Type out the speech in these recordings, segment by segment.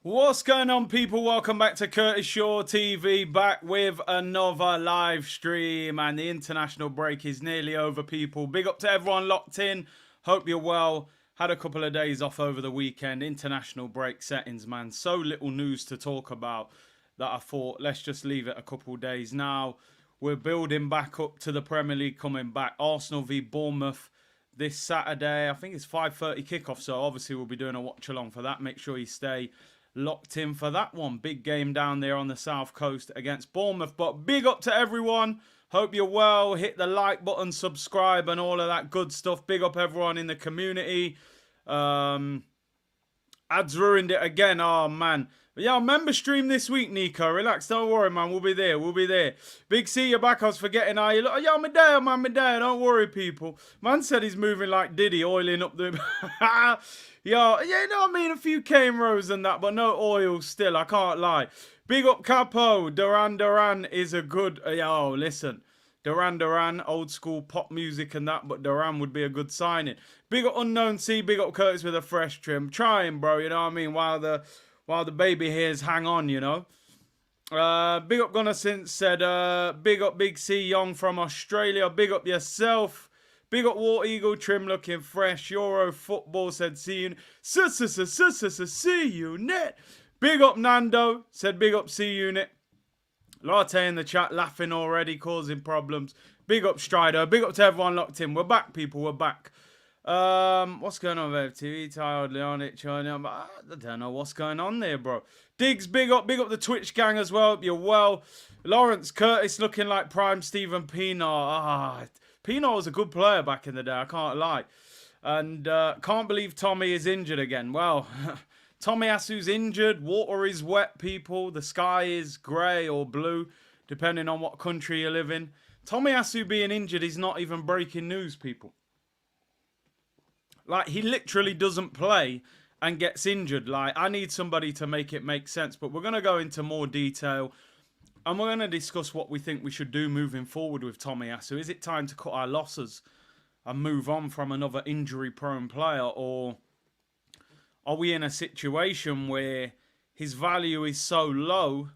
What's going on, people? Welcome back to Curtis Shaw TV, back with another live stream, and the international break is nearly over, people. Big up to everyone locked in. Hope you're well. Had a couple of days off over the weekend. International break settings, man. So little news to talk about that I thought, let's just leave it a couple of days. Now, we're building back up to the Premier League coming back. Arsenal v Bournemouth this Saturday. I think it's 5:30 kickoff, so obviously we'll be doing a watch along for that. Make sure you stay locked in for that one. Big game down there on the south coast against Bournemouth. But big up to everyone. Hope you're well. Hit the like button, subscribe, and all of that good stuff. Big up everyone in the community. Ads ruined it again. Oh, man. But yeah, member stream this week, Nico. Relax. Don't worry, man. We'll be there. We'll be there. Big C, you're back. I was forgetting how you look. Yeah, I'm there, man. I'm there. Don't worry, people. Man said he's moving like Diddy, oiling up the... yeah, you know what I mean? A few cane rows and that, but no oil still. I can't lie. Big up Capo. Duran is a good... yo, listen. Duran, old school pop music and that, but Duran would be a good signing. Big up Unknown C. Big up Curtis with a fresh trim. Trying, bro. You know what I mean? While the baby hairs hang on, you know. Big up Gunnar Since said, big up Big C Young from Australia. Big up yourself. Big up War Eagle Trim looking fresh. Euro Football said, see you. See you net. Big up Nando said, big up C Unit. Latte in the chat laughing already, causing problems. Big up Strider. Big up to everyone locked in. We're back, people. We're back. What's going on with TV? Tired Leonich. I don't know what's going on there, bro. Diggs, big up the Twitch gang as well. You're well. Lawrence Curtis looking like prime Stephen Pienaar. Pienaar was a good player back in the day, I can't lie. And can't believe Tommy is injured again. Well, Tomiyasu's injured. Water is wet, people. The sky is grey or blue, depending on what country you live in. Tomiyasu being injured is not even breaking news, people. Like, he literally doesn't play and gets injured. Like, I need somebody to make it make sense. But we're going to go into more detail. And we're going to discuss what we think we should do moving forward with Tomiyasu. Is it time to cut our losses and move on from another injury-prone player? Or are we in a situation where his value is so low,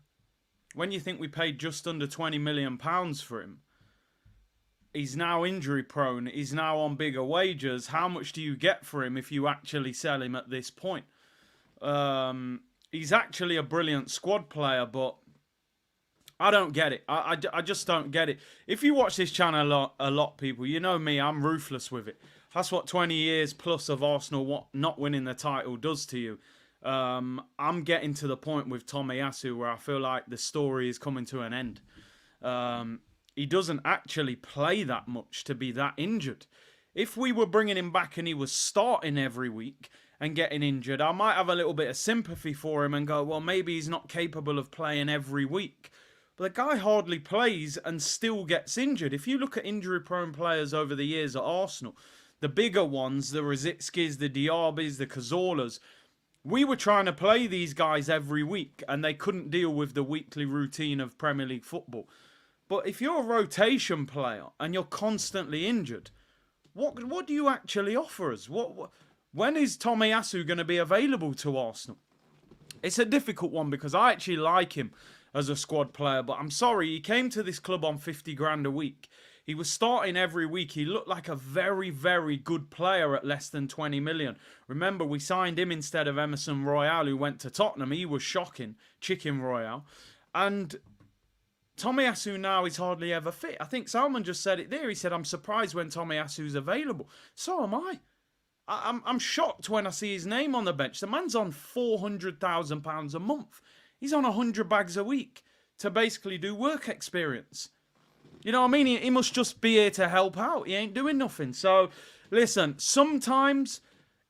when you think we paid just under £20 million for him, he's now injury prone. He's now on bigger wages. How much do you get for him if you actually sell him at this point? He's actually a brilliant squad player, but I don't get it. I just don't get it. If you watch this channel a lot, people, you know me. I'm ruthless with it. That's what 20 years plus of Arsenal not winning the title does to you. I'm getting to the point with Tomiyasu where I feel like the story is coming to an end. He doesn't actually play that much to be that injured. If we were bringing him back and he was starting every week and getting injured, I might have a little bit of sympathy for him and go, well, maybe he's not capable of playing every week. But the guy hardly plays and still gets injured. If you look at injury-prone players over the years at Arsenal, the bigger ones, the Rosicskis, the Diabys, the Cazorlas, we were trying to play these guys every week and they couldn't deal with the weekly routine of Premier League football. But if you're a rotation player and you're constantly injured, what do you actually offer us? When is Tomiyasu going to be available to Arsenal? It's a difficult one because I actually like him as a squad player, but I'm sorry, he came to this club on 50 grand a week. He was starting every week. He looked like a very, very good player at less than 20 million. Remember, we signed him instead of Emerson Royale, who went to Tottenham. He was shocking, Chicken Royale. And Tomiyasu now is hardly ever fit. I think Salman just said it there. He said, I'm surprised when Tomiyasu's available. So am I. I'm shocked when I see his name on the bench. The man's on £400,000 a month. He's on 100 bags a week to basically do work experience. You know what I mean? He must just be here to help out. He ain't doing nothing. So, listen, sometimes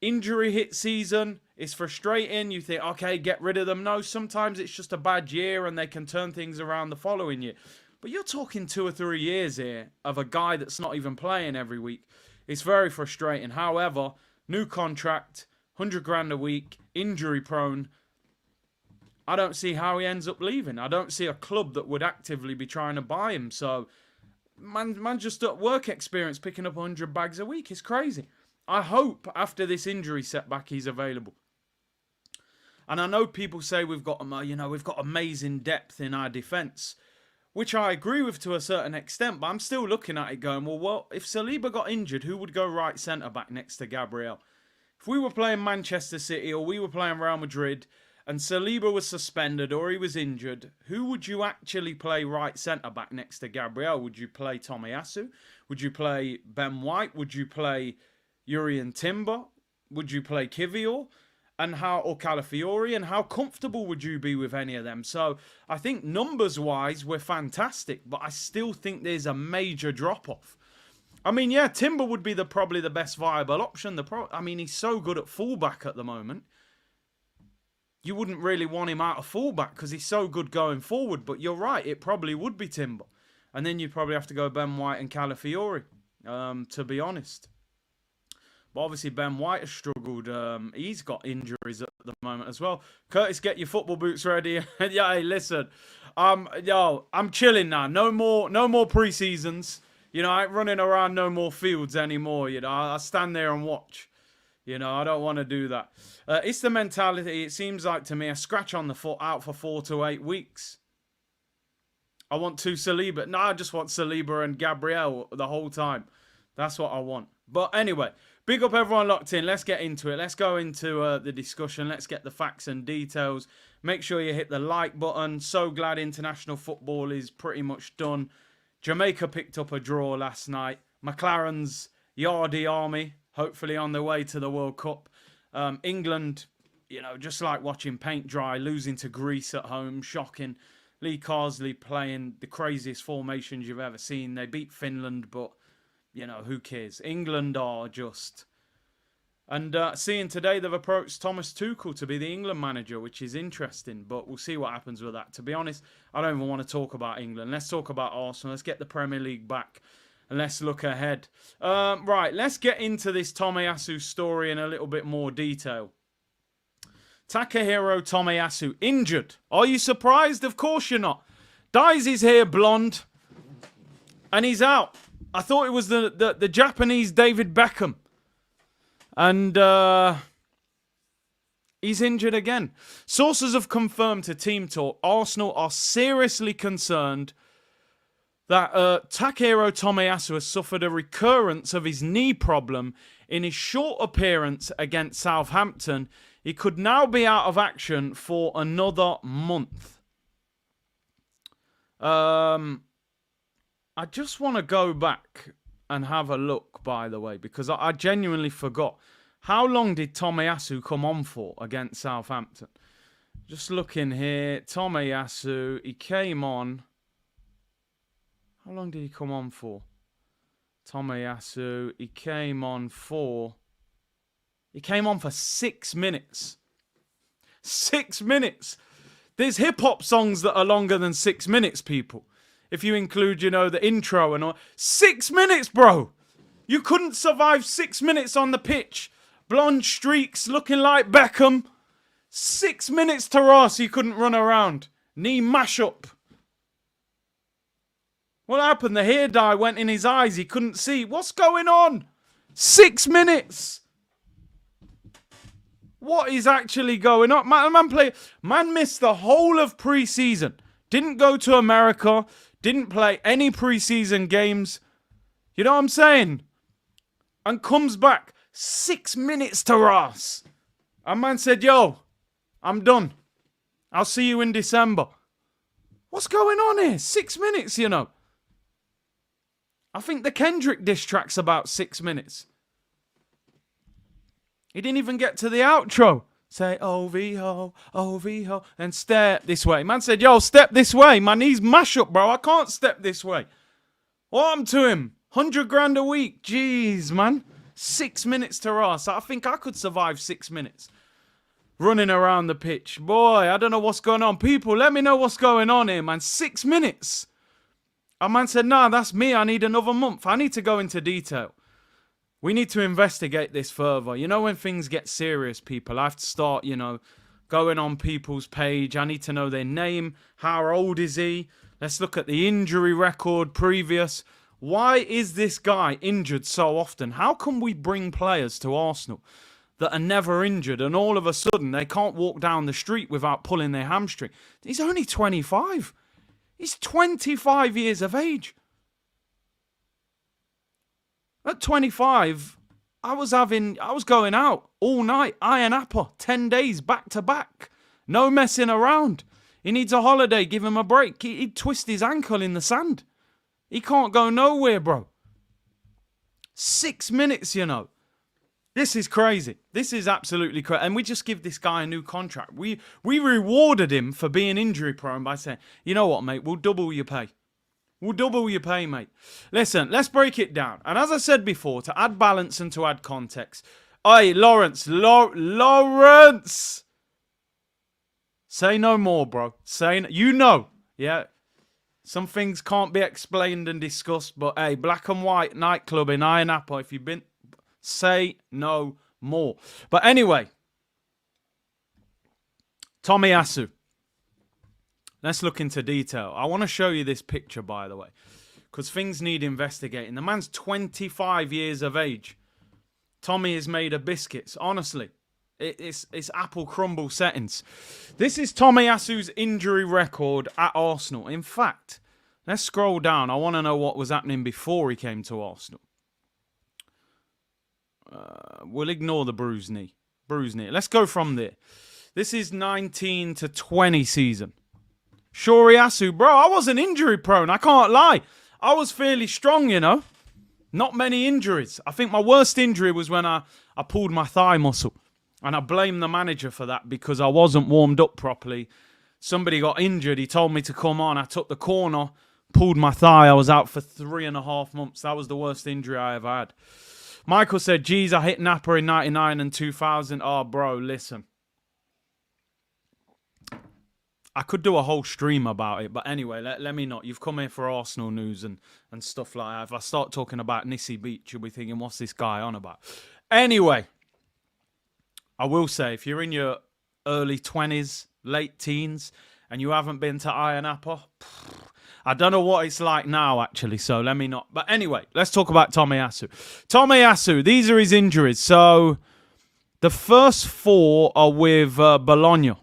injury hit season is frustrating. You think, okay, get rid of them. No, sometimes it's just a bad year and they can turn things around the following year. But you're talking 2 or 3 years here of a guy that's not even playing every week. It's very frustrating. However, new contract, 100 grand a week, injury prone. I don't see how he ends up leaving. I don't see a club that would actively be trying to buy him. So, man just at work experience picking up 100 bags a week. It's crazy. I hope after this injury setback he's available. And I know people say we've got amazing depth in our defence, which I agree with to a certain extent, but I'm still looking at it going, well, if Saliba got injured, who would go right centre-back next to Gabriel? If we were playing Manchester City or we were playing Real Madrid and Saliba was suspended or he was injured, who would you actually play right centre-back next to Gabriel? Would you play Tomiyasu? Would you play Ben White? Would you play Urian Timber? Would you play Kivior? Or Calafiori? And how comfortable would you be with any of them? So I think numbers-wise, we're fantastic, but I still think there's a major drop-off. I mean, yeah, Timber would be probably the best viable option. He's so good at fullback at the moment. You wouldn't really want him out of fullback because he's so good going forward. But you're right, it probably would be Timber. And then you'd probably have to go Ben White and Calafiori, to be honest. But obviously Ben White has struggled. He's got injuries at the moment as well. Curtis, get your football boots ready. Yeah, hey, listen. I'm chilling now. No more pre-seasons. I ain't running around no more fields anymore. I stand there and watch. I don't want to do that. It's the mentality. It seems like to me a scratch on the foot out for 4 to 8 weeks. I want Saliba. No, I just want Saliba and Gabriel the whole time. That's what I want. But anyway, big up everyone locked in. Let's get into it. Let's go into the discussion. Let's get the facts and details. Make sure you hit the like button. So glad international football is pretty much done. Jamaica picked up a draw last night. McLaren's Yardie Army, hopefully on their way to the World Cup. England, just like watching paint dry, losing to Greece at home, shocking. Lee Carsley playing the craziest formations you've ever seen. They beat Finland, but, who cares? England are just... And seeing today they've approached Thomas Tuchel to be the England manager, which is interesting, but we'll see what happens with that. To be honest, I don't even want to talk about England. Let's talk about Arsenal. Let's get the Premier League back and let's look ahead. Right, let's get into this Tomiyasu story in a little bit more detail. Takahiro Tomiyasu injured. Are you surprised? Of course you're not. Dyes his hair blonde and he's out. I thought it was the Japanese David Beckham. And he's injured again. Sources have confirmed to Team Talk Arsenal are seriously concerned that Takahiro Tomiyasu has suffered a recurrence of his knee problem in his short appearance against Southampton. He could now be out of action for another month. I just want to go back and have a look, by the way, because I genuinely forgot. How long did Tomiyasu come on for against Southampton? Just looking here. Tomiyasu, he came on. How long did he come on for? Tomiyasu, he came on for 6 minutes. 6 minutes. There's hip-hop songs that are longer than 6 minutes, people. If you include, the intro and all. 6 minutes, bro. You couldn't survive 6 minutes on the pitch. Blonde streaks, looking like Beckham. 6 minutes to Ross, he couldn't run around. Knee mash up. What happened? The hair dye went in his eyes. He couldn't see. What's going on? 6 minutes. What is actually going on? Man missed the whole of pre-season. Didn't go to America. Didn't play any pre-season games. You know what I'm saying? And comes back 6 minutes to Ross. And man said, yo, I'm done. I'll see you in December. What's going on here? 6 minutes, I think the Kendrick diss track's about 6 minutes. He didn't even get to the outro. Say, OVO, OVO, and step this way. Man said, yo, step this way. My knees mash up, bro. I can't step this way. What happened to him? 100 grand a week. Jeez, man. 6 minutes to Ross. I think I could survive 6 minutes. Running around the pitch. Boy, I don't know what's going on. People, let me know what's going on here, man. 6 minutes. A man said, nah, that's me. I need another month. I need to go into detail. We need to investigate this further. When things get serious, people, I have to start, going on people's page. I need to know their name. How old is he? Let's look at the injury record previous. Why is this guy injured so often? How can we bring players to Arsenal that are never injured, and all of a sudden they can't walk down the street without pulling their hamstring. He's only 25. He's 25 years of age. At 25, I was going out all night, iron apple, 10 days back to back. No messing around. He needs a holiday, give him a break. He'd twist his ankle in the sand. He can't go nowhere, bro. 6 minutes, you know. This is crazy. This is absolutely crazy. And we just give this guy a new contract. We rewarded him for being injury prone by saying, you know what, mate, we'll double your pay. We'll double your pay, mate. Listen, let's break it down. And as I said before, to add balance and to add context. Hey, Lawrence. Say no more, bro. You know. Yeah. Some things can't be explained and discussed. But, hey, Black and White nightclub in Iron Apple, if you've been... Say no more. But anyway. Tomiyasu. Let's look into detail. I want to show you this picture, by the way. Because things need investigating. The man's 25 years of age. Tommy is made of biscuits. Honestly. It's apple crumble settings. This is Tomiyasu's injury record at Arsenal. In fact, let's scroll down. I want to know what was happening before he came to Arsenal. We'll ignore the bruised knee. Let's go from there. This is 19 to 20 season. Shoriyasu, bro, I wasn't injury prone. I can't lie. I was fairly strong, you know. Not many injuries. I think my worst injury was when I pulled my thigh muscle. And I blame the manager for that because I wasn't warmed up properly. Somebody got injured. He told me to come on. I took the corner, pulled my thigh. I was out for 3.5 months. That was the worst injury I ever had. Michael said, geez, I hit Napa in 99 and 2000. Oh, bro, listen. I could do a whole stream about it. But anyway, let me not. You've come here for Arsenal news and stuff like that. If I start talking about Nissy Beach, you'll be thinking, what's this guy on about? Anyway. I will say, if you're in your early 20s, late teens, and you haven't been to Iron Apple, I don't know what it's like now, actually, so let me not. But anyway, let's talk about Tomiyasu. Tomiyasu, these are his injuries. So, the first 4 are with Bologna.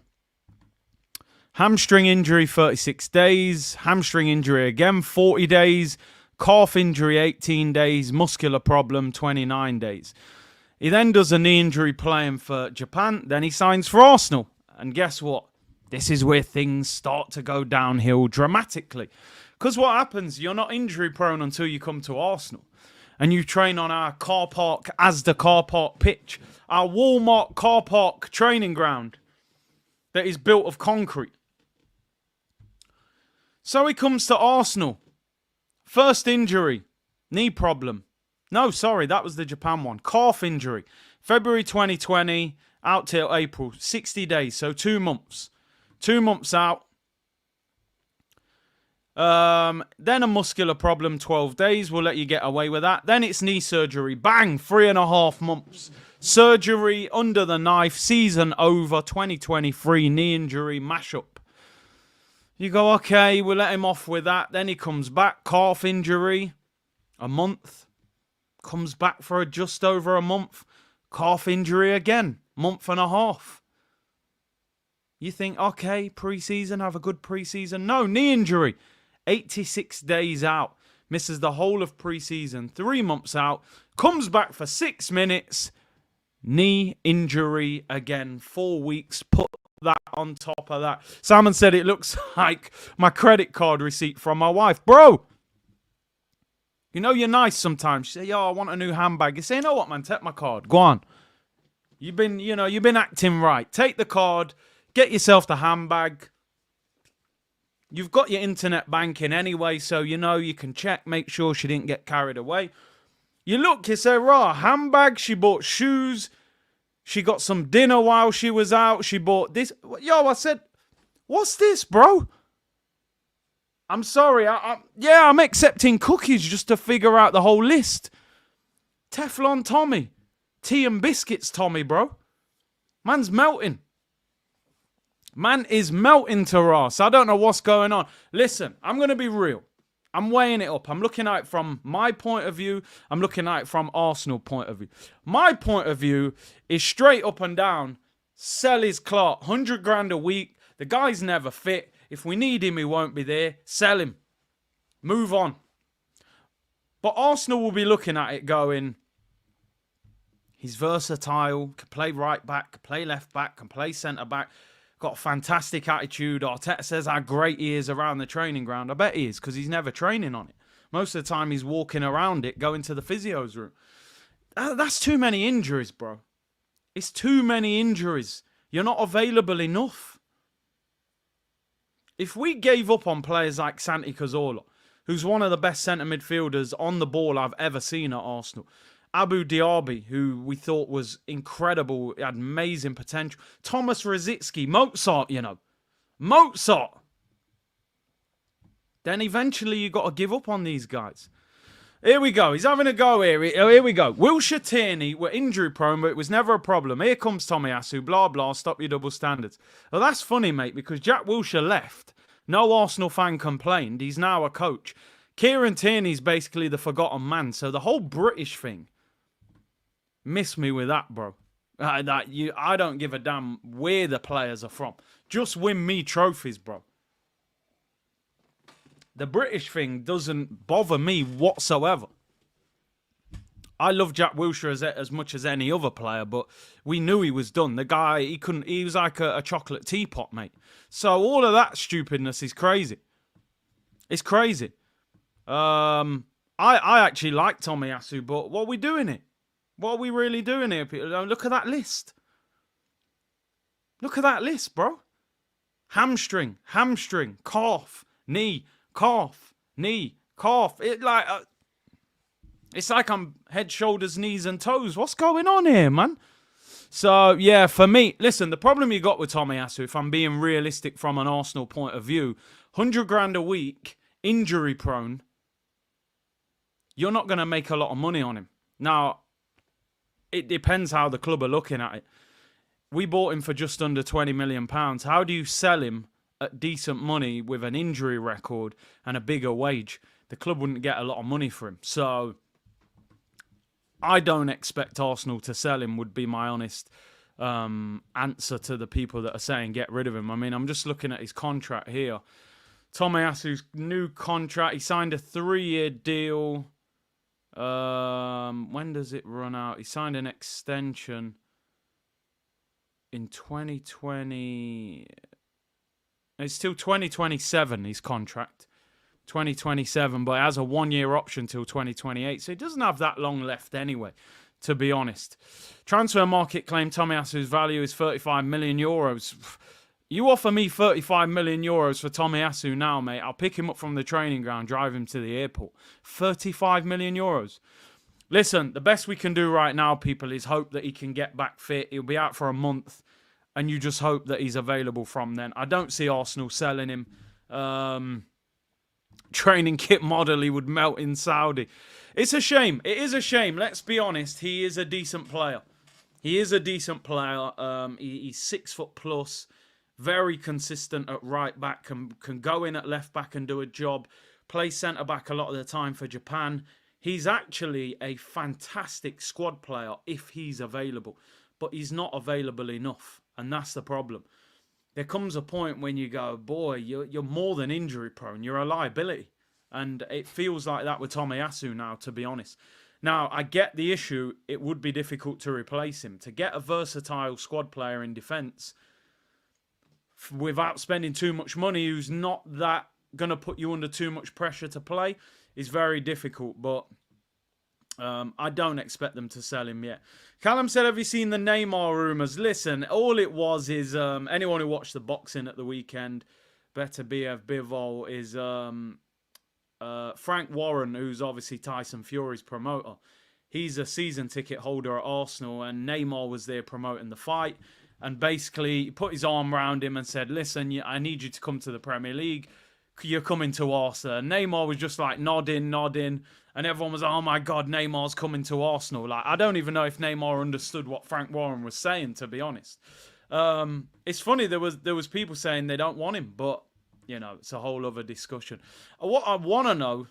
Hamstring injury, 36 days. Hamstring injury again, 40 days. Calf injury, 18 days. Muscular problem, 29 days. He then does a knee injury playing for Japan. Then he signs for Arsenal. And guess what? This is where things start to go downhill dramatically. Because what happens, you're not injury prone until you come to Arsenal. And you train on our car park, Asda car park pitch. Our Walmart car park training ground that is built of concrete. So he comes to Arsenal. First injury, knee problem. No, sorry, that was the Japan one. Calf injury. February 2020, out till April. 60 days, so 2 months. 2 months out. Then a muscular problem, 12 days. We'll let you get away with that. Then it's knee surgery. Bang, 3.5 months. Surgery, under the knife, season over, 2023, knee injury, mash-up. You go, okay, we'll let him off with that. Then he comes back, calf injury, a month. Comes back for just over a month. Calf injury again. 1.5 months. You think, okay, pre-season, have a good pre-season. No, knee injury. 86 days out. Misses the whole of pre-season. 3 months out. Comes back for 6 minutes. Knee injury again. 4 weeks. Put that on top of that. Simon said it looks like my credit card receipt from my wife. Bro! You know you're nice sometimes. You say, yo, I want a new handbag. You say, you know what, man, take my card. Go on. You've been acting right. Take the card. Get yourself the handbag. You've got your internet banking anyway, so you know you can check, make sure she didn't get carried away. You look, you say, raw, handbag, she bought shoes. She got some dinner while she was out. She bought this. Yo, I said, what's this, bro? I'm sorry. I'm accepting cookies just to figure out the whole list. Teflon Tommy. Tea and biscuits Tommy, bro. Man's melting. Man is melting to Ross. I don't know what's going on. Listen, I'm going to be real. I'm weighing it up. I'm looking at it from my point of view. I'm looking at it from Arsenal point of view. My point of view is straight up and down. Sell his clock. 100 grand a week. The guy's never fit. If we need him, he won't be there. Sell him. Move on. But Arsenal will be looking at it going, he's versatile, can play right back, can play left back, can play centre back, got a fantastic attitude. Arteta says how great he is around the training ground. I bet he is, because he's never training on it. Most of the time he's walking around it, going to the physio's room. That's too many injuries, bro. It's too many injuries. You're not available enough. If we gave up on players like Santi Cazorla, who's one of the best centre midfielders on the ball I've ever seen at Arsenal, Abu Diaby, who we thought was incredible, had amazing potential. Thomas Rosicky, Mozart, you know. Mozart. Then eventually you got to give up on these guys. Here we go. He's having a go here. Here we go. Wilshire Tierney were injury prone, but it was never a problem. Here comes Tomiyasu. Blah, blah. Stop your double standards. Well, that's funny, mate, because Jack Wilshere left. No Arsenal fan complained. He's now a coach. Kieran Tierney's basically the forgotten man. So the whole British thing, miss me with that, bro. I don't give a damn where the players are from. Just win me trophies, bro. The British thing doesn't bother me whatsoever. I love Jack Wilshere as much as any other player, but we knew he was done. The guy, he was like a chocolate teapot, mate. So all of that stupidness is crazy. It's crazy. I actually like Tomiyasu, but what are we doing here? What are we really doing here, people? Look at that list. Look at that list, bro. Hamstring, calf, knee, calf, knee, calf. It's like I'm head, shoulders, knees, and toes. What's going on here, man? So, yeah, for me, listen, the problem you got with Tomiyasu, if I'm being realistic from an Arsenal point of view, 100 grand a week, injury prone, you're not going to make a lot of money on him. Now, it depends how the club are looking at it. We bought him for just under £20 million. How do you sell him at decent money with an injury record and a bigger wage? The club wouldn't get a lot of money for him. So I don't expect Arsenal to sell him, would be my honest answer to the people that are saying get rid of him. I mean, I'm just looking at his contract here. Tomiyasu's new contract, he signed a 3-year deal. When does it run out? He signed an extension in 2020. It's still 2027, his contract. 2027, but it has a 1-year option till 2028. So he doesn't have that long left anyway, to be honest. Transfer market claim Tomiyasu's value is 35 million euros. You offer me 35 million euros for Tomiyasu now, mate. I'll pick him up from the training ground, drive him to the airport. 35 million euros. Listen, the best we can do right now, people, is hope that he can get back fit. He'll be out for a month, and you just hope that he's available from then. I don't see Arsenal selling him. Training kit model, he would melt in Saudi. It's a shame. It is a shame. Let's be honest. He is a decent player. He is a decent player. He's 6 foot plus. Very consistent at right back. Can go in at left back and do a job. Play centre back a lot of the time for Japan. He's actually a fantastic squad player if he's available. But he's not available enough. And that's the problem. There comes a point when you go, boy, you're more than injury prone. You're a liability. And it feels like that with Tomiyasu now, to be honest. Now, I get the issue. It would be difficult to replace him. To get a versatile squad player in defence without spending too much money, who's not that going to put you under too much pressure to play, is very difficult. But I don't expect them to sell him yet. Callum said, have you seen the Neymar rumours? Listen, all it was is anyone who watched the boxing at the weekend, better BF Bivol, is Frank Warren, who's obviously Tyson Fury's promoter. He's a season ticket holder at Arsenal, and Neymar was there promoting the fight. And basically put his arm around him and said, listen, I need you to come to the Premier League. You're coming to Arsenal. And Neymar was just like nodding. And everyone was like, oh my God, Neymar's coming to Arsenal. Like, I don't even know if Neymar understood what Frank Warren was saying, to be honest. It's funny, there was people saying they don't want him, but it's a whole other discussion. What I want to know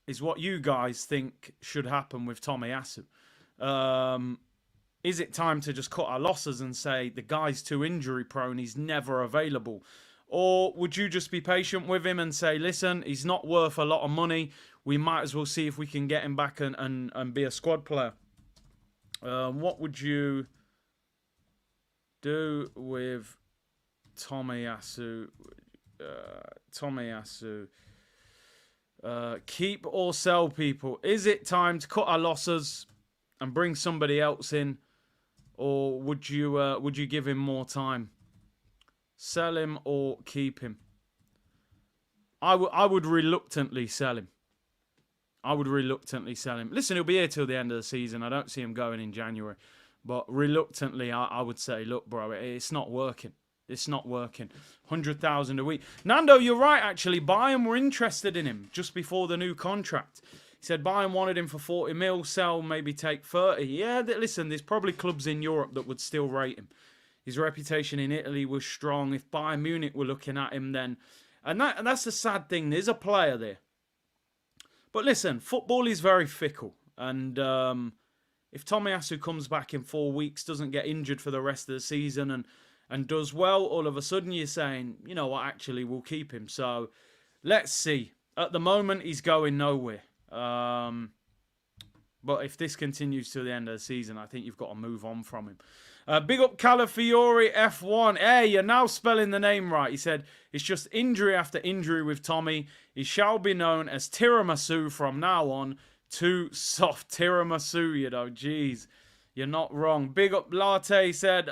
is what you guys think should happen with Tomiyasu. Is it time to just cut our losses and say the guy's too injury prone, he's never available? Or would you just be patient with him and say, listen, he's not worth a lot of money. We might as well see if we can get him back and be a squad player. What would you do with Tomiyasu? Keep or sell, people. Is it time to cut our losses and bring somebody else in? Or would you give him more time? Sell him or keep him? I would reluctantly sell him. Listen, he'll be here till the end of the season. I don't see him going in January. But reluctantly, I would say, look, bro, it's not working. It's not working. 100,000 a week. Nando, you're right, actually. Bayern were interested in him just before the new contract. He said Bayern wanted him for 40 mil, sell, maybe take 30. Yeah, listen, there's probably clubs in Europe that would still rate him. His reputation in Italy was strong. If Bayern Munich were looking at him then... And that's the sad thing. There's a player there. But listen, football is very fickle. And if Tomiyasu comes back in 4 weeks, doesn't get injured for the rest of the season and does well, all of a sudden you're saying, you know what, actually, we'll keep him. So let's see. At the moment, he's going nowhere. But if this continues to the end of the season, I think you've got to move on from him. Big up Calafiore F1. Hey, you're now spelling the name right. He said, it's just injury after injury with Tommy. He shall be known as Tiramisu from now on. Too soft Tiramisu, Jeez, you're not wrong. Big up Latte said,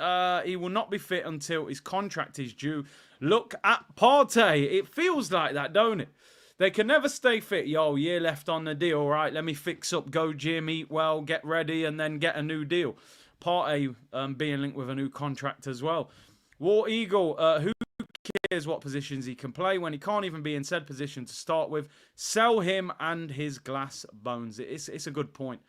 he will not be fit until his contract is due. Look at Partey. It feels like that, don't it? They can never stay fit. Yo, year left on the deal, right? Let me fix up, go gym, eat well, get ready, and then get a new deal. Partey being linked with a new contract as well. War Eagle, who cares what positions he can play when he can't even be in said position to start with? Sell him and his glass bones. It's a good point.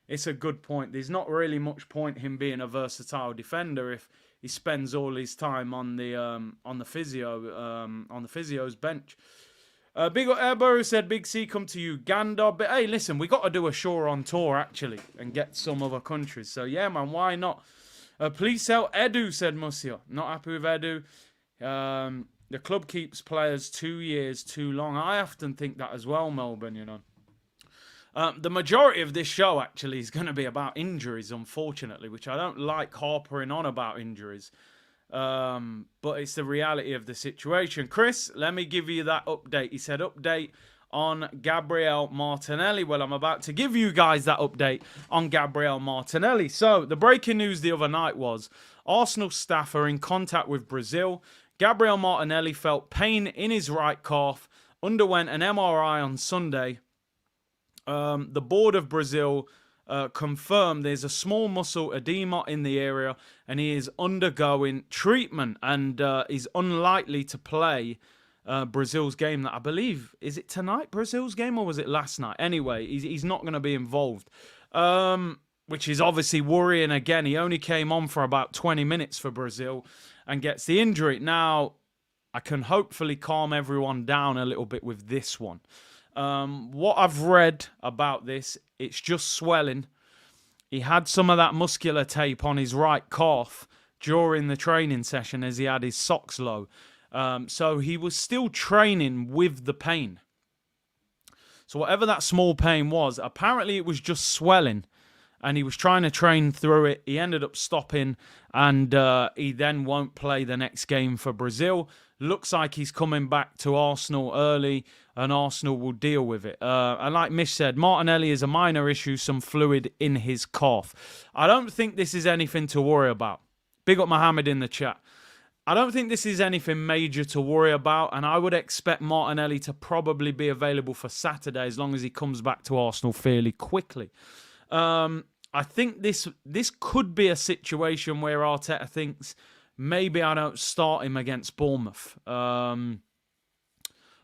It's a good point. There's not really much point him being a versatile defender if he spends all his time on the physio's bench. Big Erbo said, Big C, come to Uganda. But hey, listen, we got to do a show on tour, actually, and get some other countries. So, yeah, man, why not? Please sell Edu, said Musia. Not happy with Edu. The club keeps players 2 years too long. I often think that as well, Melbourne, The majority of this show, actually, is going to be about injuries, unfortunately, which I don't like harping on about injuries. But it's the reality of the situation. Chris, let me give you that update. He said update on Gabriel Martinelli. Well, I'm about to give you guys that update on Gabriel Martinelli. So the breaking news the other night was Arsenal staff are in contact with Brazil. Gabriel Martinelli felt pain in his right calf, underwent an MRI on Sunday. The board of Brazil confirmed there's a small muscle edema in the area and he is undergoing treatment and is unlikely to play Brazil's game that I believe, is it tonight, Brazil's game, or was it last night? Anyway, he's not going to be involved, which is obviously worrying. Again, he only came on for about 20 minutes for Brazil and gets the injury. Now, I can hopefully calm everyone down a little bit with this one. What I've read about this, it's just swelling. He had some of that muscular tape on his right calf during the training session as he had his socks low. So he was still training with the pain. So whatever that small pain was, apparently it was just swelling. And he was trying to train through it. He ended up stopping. And he then won't play the next game for Brazil. Looks like he's coming back to Arsenal early, and Arsenal will deal with it. And like Mish said, Martinelli is a minor issue, some fluid in his calf. I don't think this is anything to worry about. Big up Mohammed in the chat. I don't think this is anything major to worry about, and I would expect Martinelli to probably be available for Saturday as long as he comes back to Arsenal fairly quickly. I think this could be a situation where Arteta thinks, maybe I don't start him against Bournemouth. Arsenal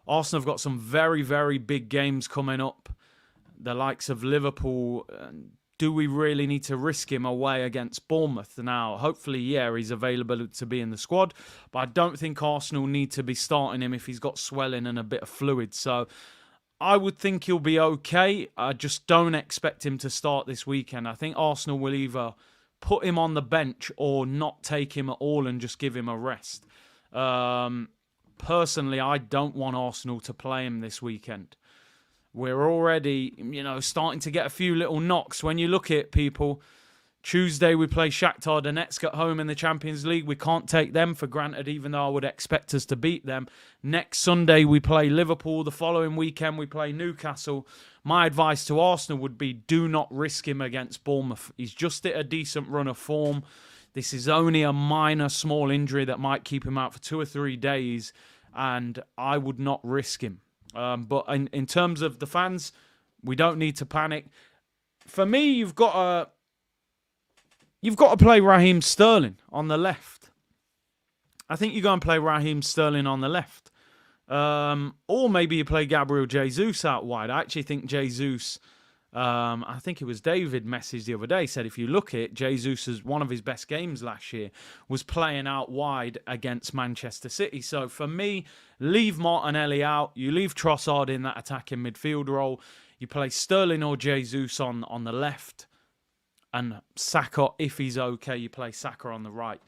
have got some very, very big games coming up. The likes of Liverpool do we really need to risk him away against Bournemouth? Now, hopefully, yeah, he's available to be in the squad, but I don't think Arsenal need to be starting him if he's got swelling and a bit of fluid. So I would think he'll be okay. I just don't expect him to start this weekend. I think Arsenal will either put him on the bench or not take him at all and just give him a rest. Personally, I don't want Arsenal to play him this weekend. We're already, starting to get a few little knocks. When you look at people, Tuesday we play Shakhtar Donetsk at home in the Champions League. We can't take them for granted, even though I would expect us to beat them. Next Sunday we play Liverpool. The following weekend we play Newcastle. My advice to Arsenal would be do not risk him against Bournemouth. He's just at a decent run of form. This is only a minor, small injury that might keep him out for 2 or 3 days, and I would not risk him. But in terms of the fans, we don't need to panic. For me, you've got to play Raheem Sterling on the left. I think you go and play Raheem Sterling on the left. Or maybe you play Gabriel Jesus out wide. I actually think Jesus, I think it was David messaged the other day, said if you look at Jesus, one of his best games last year was playing out wide against Manchester City. So for me, leave Martinelli out. You leave Trossard in that attacking midfield role. You play Sterling or Jesus on the left. And Saka, if he's okay, you play Saka on the right.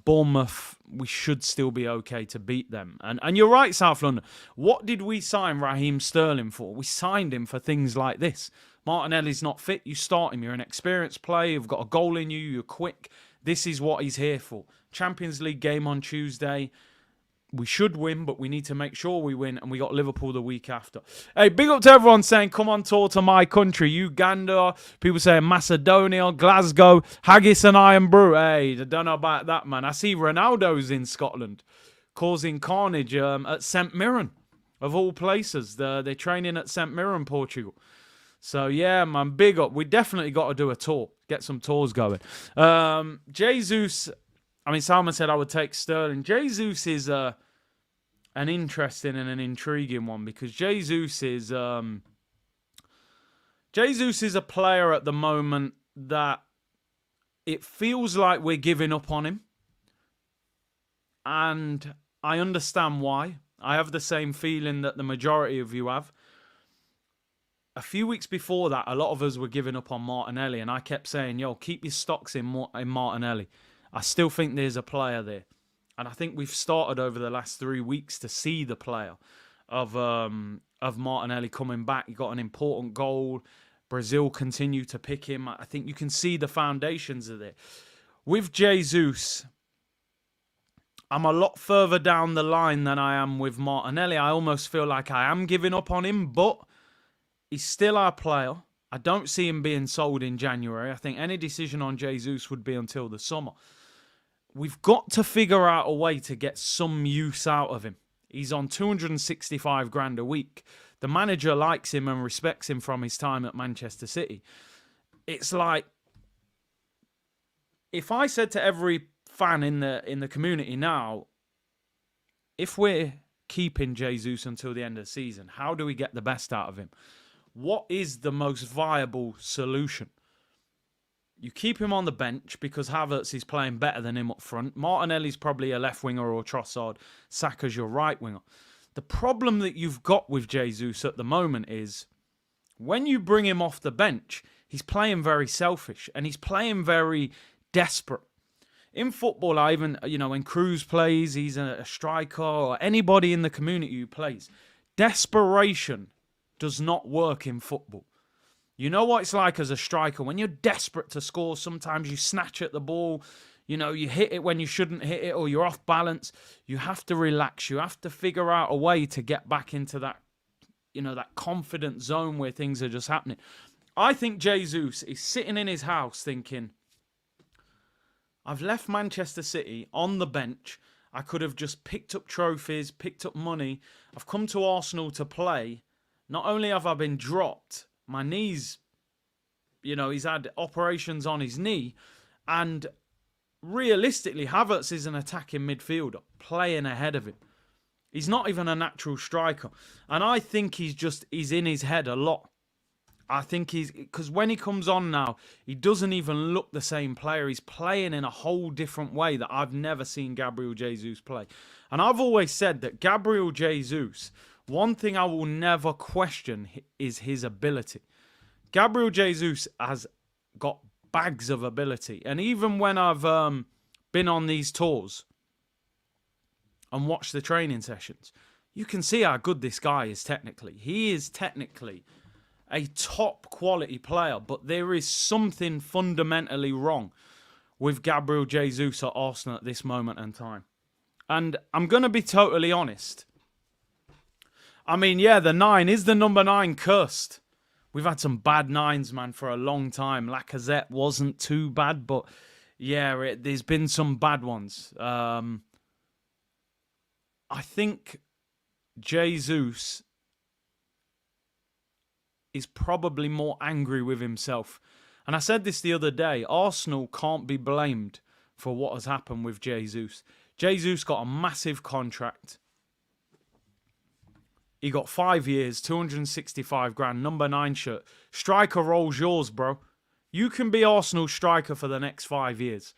Bournemouth, we should still be okay to beat them. And you're right, South London. What did we sign Raheem Sterling for? We signed him for things like this. Martinelli's not fit, you start him. You're an experienced player, you've got a goal in you, you're quick. This is what he's here for. Champions League game on Tuesday. We should win, but we need to make sure we win, and we got Liverpool the week after. Hey, big up to everyone saying, come on tour to my country, Uganda. People saying Macedonia, Glasgow, Haggis and Iron Brew. Hey, I don't know about that, man. I see Ronaldo's in Scotland, causing carnage at St Mirren, of all places. They're training at St Mirren, Portugal. So, yeah, man, big up. We definitely got to do a tour, get some tours going. Jesus, Salman said I would take Sterling. Jesus is an interesting and an intriguing one because Jesus is a player at the moment that it feels like we're giving up on him. And I understand why. I have the same feeling that the majority of you have. A few weeks before that, a lot of us were giving up on Martinelli, and I kept saying, yo, keep your stocks in Martinelli. I still think there's a player there. And I think we've started over the last 3 weeks to see the player of Martinelli coming back. He got an important goal. Brazil continue to pick him. I think you can see the foundations of it. With Jesus, I'm a lot further down the line than I am with Martinelli. I almost feel like I am giving up on him, but he's still our player. I don't see him being sold in January. I think any decision on Jesus would be until the summer. We've got to figure out a way to get some use out of him. He's on 265 grand a week. The manager likes him and respects him from his time at Manchester City. It's like, if I said to every fan in the community now, if we're keeping Jesus until the end of the season, how do we get the best out of him? What is the most viable solution? You keep him on the bench because Havertz is playing better than him up front. Martinelli's probably a left winger or Trossard. Saka's your right winger. The problem that you've got with Jesus at the moment is when you bring him off the bench, he's playing very selfish and he's playing very desperate. In football, when Cruz plays, he's a striker, or anybody in the community who plays. Desperation does not work in football. You know what it's like as a striker. When you're desperate to score, sometimes you snatch at the ball. You hit it when you shouldn't hit it, or you're off balance. You have to relax. You have to figure out a way to get back into that, that confident zone where things are just happening. I think Jesus is sitting in his house thinking, I've left Manchester City on the bench. I could have just picked up trophies, picked up money. I've come to Arsenal to play. Not only have I been dropped, my knees, he's had operations on his knee. And realistically, Havertz is an attacking midfielder playing ahead of him. He's not even a natural striker. And I think he's in his head a lot. I think because when he comes on now, he doesn't even look the same player. He's playing in a whole different way that I've never seen Gabriel Jesus play. And I've always said that Gabriel Jesus, one thing I will never question is his ability. Gabriel Jesus has got bags of ability. And even when I've been on these tours and watched the training sessions, you can see how good this guy is technically. He is technically a top quality player, but there is something fundamentally wrong with Gabriel Jesus at Arsenal at this moment in time. And I'm going to be totally honest. I mean, yeah, the 9 is the number 9 cursed. We've had some bad 9s, man, for a long time. Lacazette wasn't too bad, but yeah, there's been some bad ones. I think Jesus is probably more angry with himself. And I said this the other day, Arsenal can't be blamed for what has happened with Jesus. Jesus got a massive contract. He got 5 years, 265 grand, number 9 shirt. Striker role's yours, bro. You can be Arsenal striker for the next 5 years.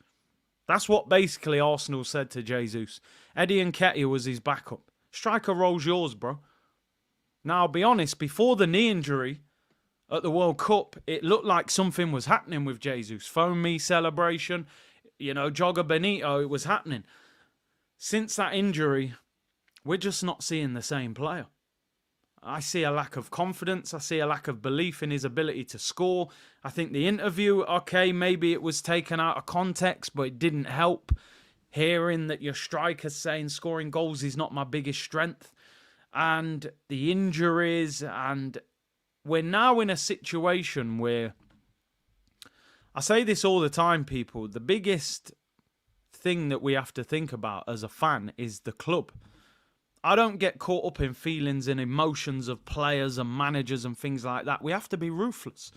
That's what basically Arsenal said to Jesus. Eddie Nketiah was his backup. Striker role's yours, bro. Now, I'll be honest, before the knee injury at the World Cup, it looked like something was happening with Jesus. Phone me celebration, Jogger Benito, it was happening. Since that injury, we're just not seeing the same player. I see a lack of confidence. I see a lack of belief in his ability to score. I think the interview, okay, maybe it was taken out of context, but it didn't help. Hearing that your striker's saying scoring goals is not my biggest strength. And the injuries, and we're now in a situation where, I say this all the time, people, the biggest thing that we have to think about as a fan is the club. I don't get caught up in feelings and emotions of players and managers and things like that. We have to be ruthless.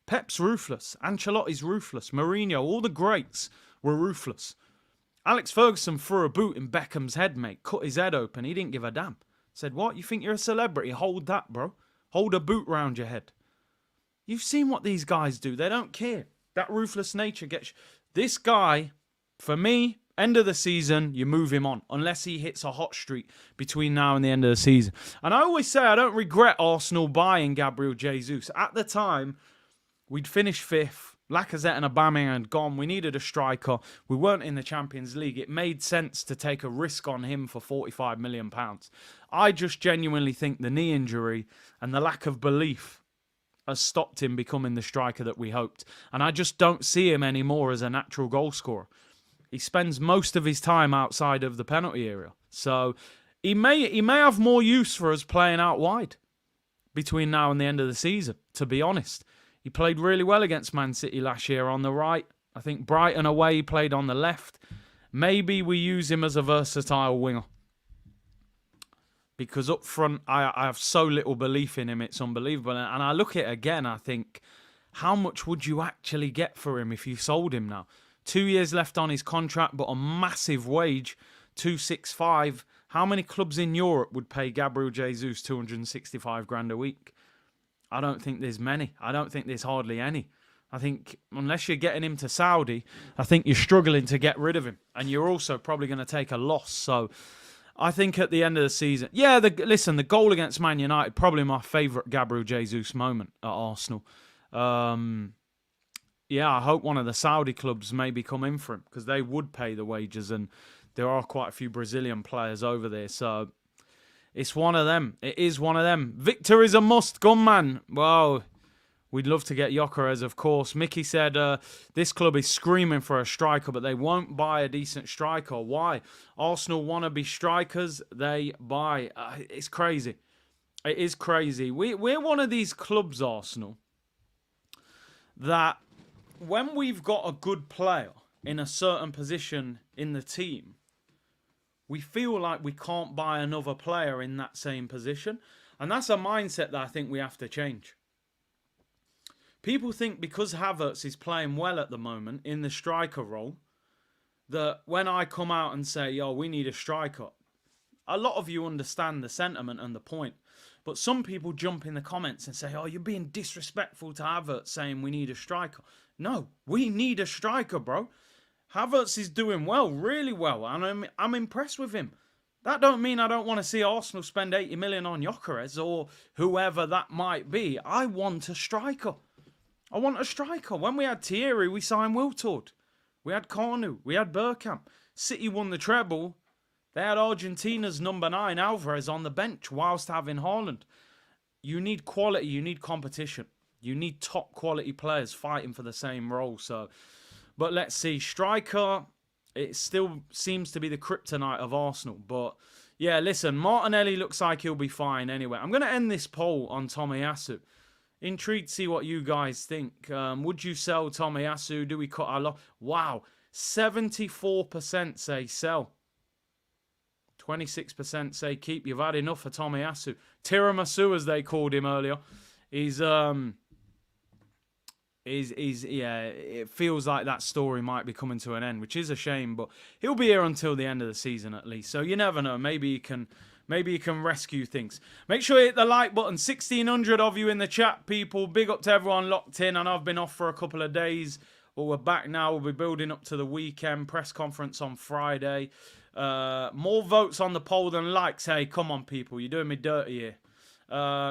Pep's ruthless. Ancelotti's ruthless. Mourinho, all the greats were ruthless. Alex Ferguson threw a boot in Beckham's head, mate. Cut his head open. He didn't give a damn. Said, what? You think you're a celebrity? Hold that, bro. Hold a boot round your head. You've seen what these guys do. They don't care. That ruthless nature gets... This guy, for me, end of the season, you move him on. Unless he hits a hot streak between now and the end of the season. And I always say I don't regret Arsenal buying Gabriel Jesus. At the time, we'd finished 5th. Lacazette and Aubameyang had gone. We needed a striker. We weren't in the Champions League. It made sense to take a risk on him for £45 million. I just genuinely think the knee injury and the lack of belief has stopped him becoming the striker that we hoped. And I just don't see him anymore as a natural goal scorer. He spends most of his time outside of the penalty area. So he may have more use for us playing out wide between now and the end of the season, to be honest. He played really well against Man City last year on the right. I think Brighton away, he played on the left. Maybe we use him as a versatile winger. Because up front, I have so little belief in him, it's unbelievable. And I look at it again, I think, how much would you actually get for him if you sold him now? 2 years left on his contract, but a massive wage, 265. How many clubs in Europe would pay Gabriel Jesus 265 grand a week? I don't think there's many. I don't think there's hardly any. I think unless you're getting him to Saudi, I think you're struggling to get rid of him. And you're also probably going to take a loss. So I think at the end of the season... Yeah, listen, the goal against Man United, probably my favourite Gabriel Jesus moment at Arsenal. Yeah, I hope one of the Saudi clubs maybe come in for him because they would pay the wages and there are quite a few Brazilian players over there. So it's one of them. It is one of them. Victor is a must. Gun man. Well, we'd love to get Gyökeres, of course. Mickey said this club is screaming for a striker, but they won't buy a decent striker. Why? Arsenal want to be strikers. They buy. It's crazy. It is crazy. We're one of these clubs, Arsenal, that when we've got a good player in a certain position in the team, we feel like we can't buy another player in that same position. And that's a mindset that I think we have to change. People think because Havertz is playing well at the moment in the striker role, that when I come out and say, yo, we need a striker, a lot of you understand the sentiment and the point. But some people jump in the comments and say, oh, you're being disrespectful to Havertz saying we need a striker. No, we need a striker, bro. Havertz is doing well, really well, and I'm impressed with him. That don't mean I don't want to see Arsenal spend 80 million on Gyökeres or whoever that might be. I want a striker. I want a striker. When we had Thierry, we signed Wiltord. We had Cornu. We had Bergkamp. City won the treble. They had Argentina's number 9, Alvarez, on the bench whilst having Haaland. You need quality. You need competition. You need top quality players fighting for the same role. But let's see. Striker, it still seems to be the kryptonite of Arsenal. But yeah, listen, Martinelli looks like he'll be fine anyway. I'm going to end this poll on Tomiyasu. Intrigued to see what you guys think. Would you sell Tomiyasu? Do we cut our loss? Wow, 74% say sell. 26% say keep. You've had enough for Tomiyasu. Tiramisu, as they called him earlier. Yeah, it feels like that story might be coming to an end, which is a shame, but he'll be here until the end of the season at least. So you never know. Maybe he can rescue things. Make sure you hit the like button. 1,600 of you in the chat, people. Big up to everyone locked in. I know I've been off for a couple of days, but we're back now. We'll be building up to the weekend. Press conference on Friday. More votes on the poll than likes. Hey, come on, people. You're doing me dirty here.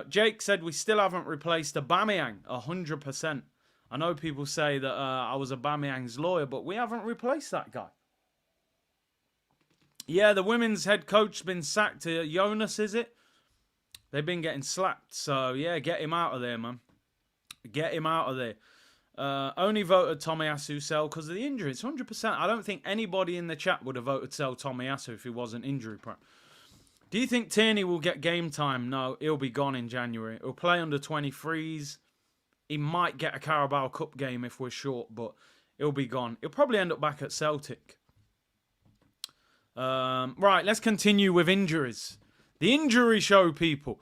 Jake said we still haven't replaced Aubameyang. 100%. I know people say that I was Aubameyang's lawyer, but we haven't replaced that guy. Yeah, the women's head coach's been sacked. Jonas, is it? They've been getting slapped. So, yeah, get him out of there, man. Get him out of there. Only voted Tomiyasu sell because of the injury. It's 100%. I don't think anybody in the chat would have voted sell Tomiyasu if he wasn't injury prone. Do you think Tierney will get game time? No, he'll be gone in January. He'll play under 23s. He might get a Carabao Cup game if we're short, but he'll be gone. He'll probably end up back at Celtic. Right, let's continue with injuries. The injury show, people.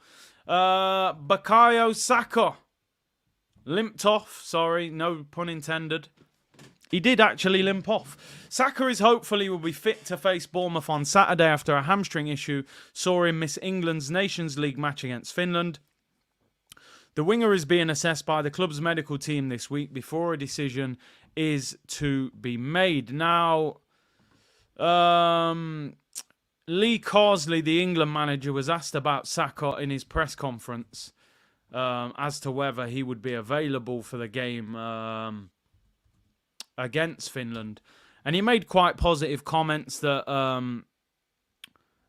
Bukayo Saka limped off. Sorry, no pun intended. He did actually limp off. Saka is hopefully will be fit to face Bournemouth on Saturday after a hamstring issue saw him miss England's Nations League match against Finland. The winger is being assessed by the club's medical team this week before a decision is to be made. Now, Lee Carsley, the England manager, was asked about Saka in his press conference as to whether he would be available for the game against Finland. And he made quite positive comments that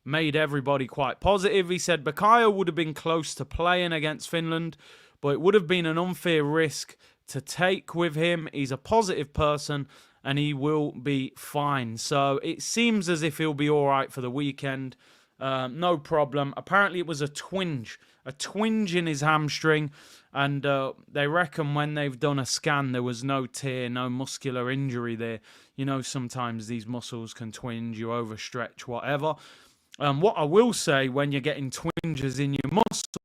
made everybody quite positive. He said Bukayo would have been close to playing against Finland, but it would have been an unfair risk to take with him. He's a positive person and he will be fine. So it seems as if he'll be all right for the weekend. No problem. Apparently it was a twinge in his hamstring. And they reckon when they've done a scan, there was no tear, no muscular injury there. You know, sometimes these muscles can twinge, you overstretch, whatever. What I will say, when you're getting twinges in your muscles,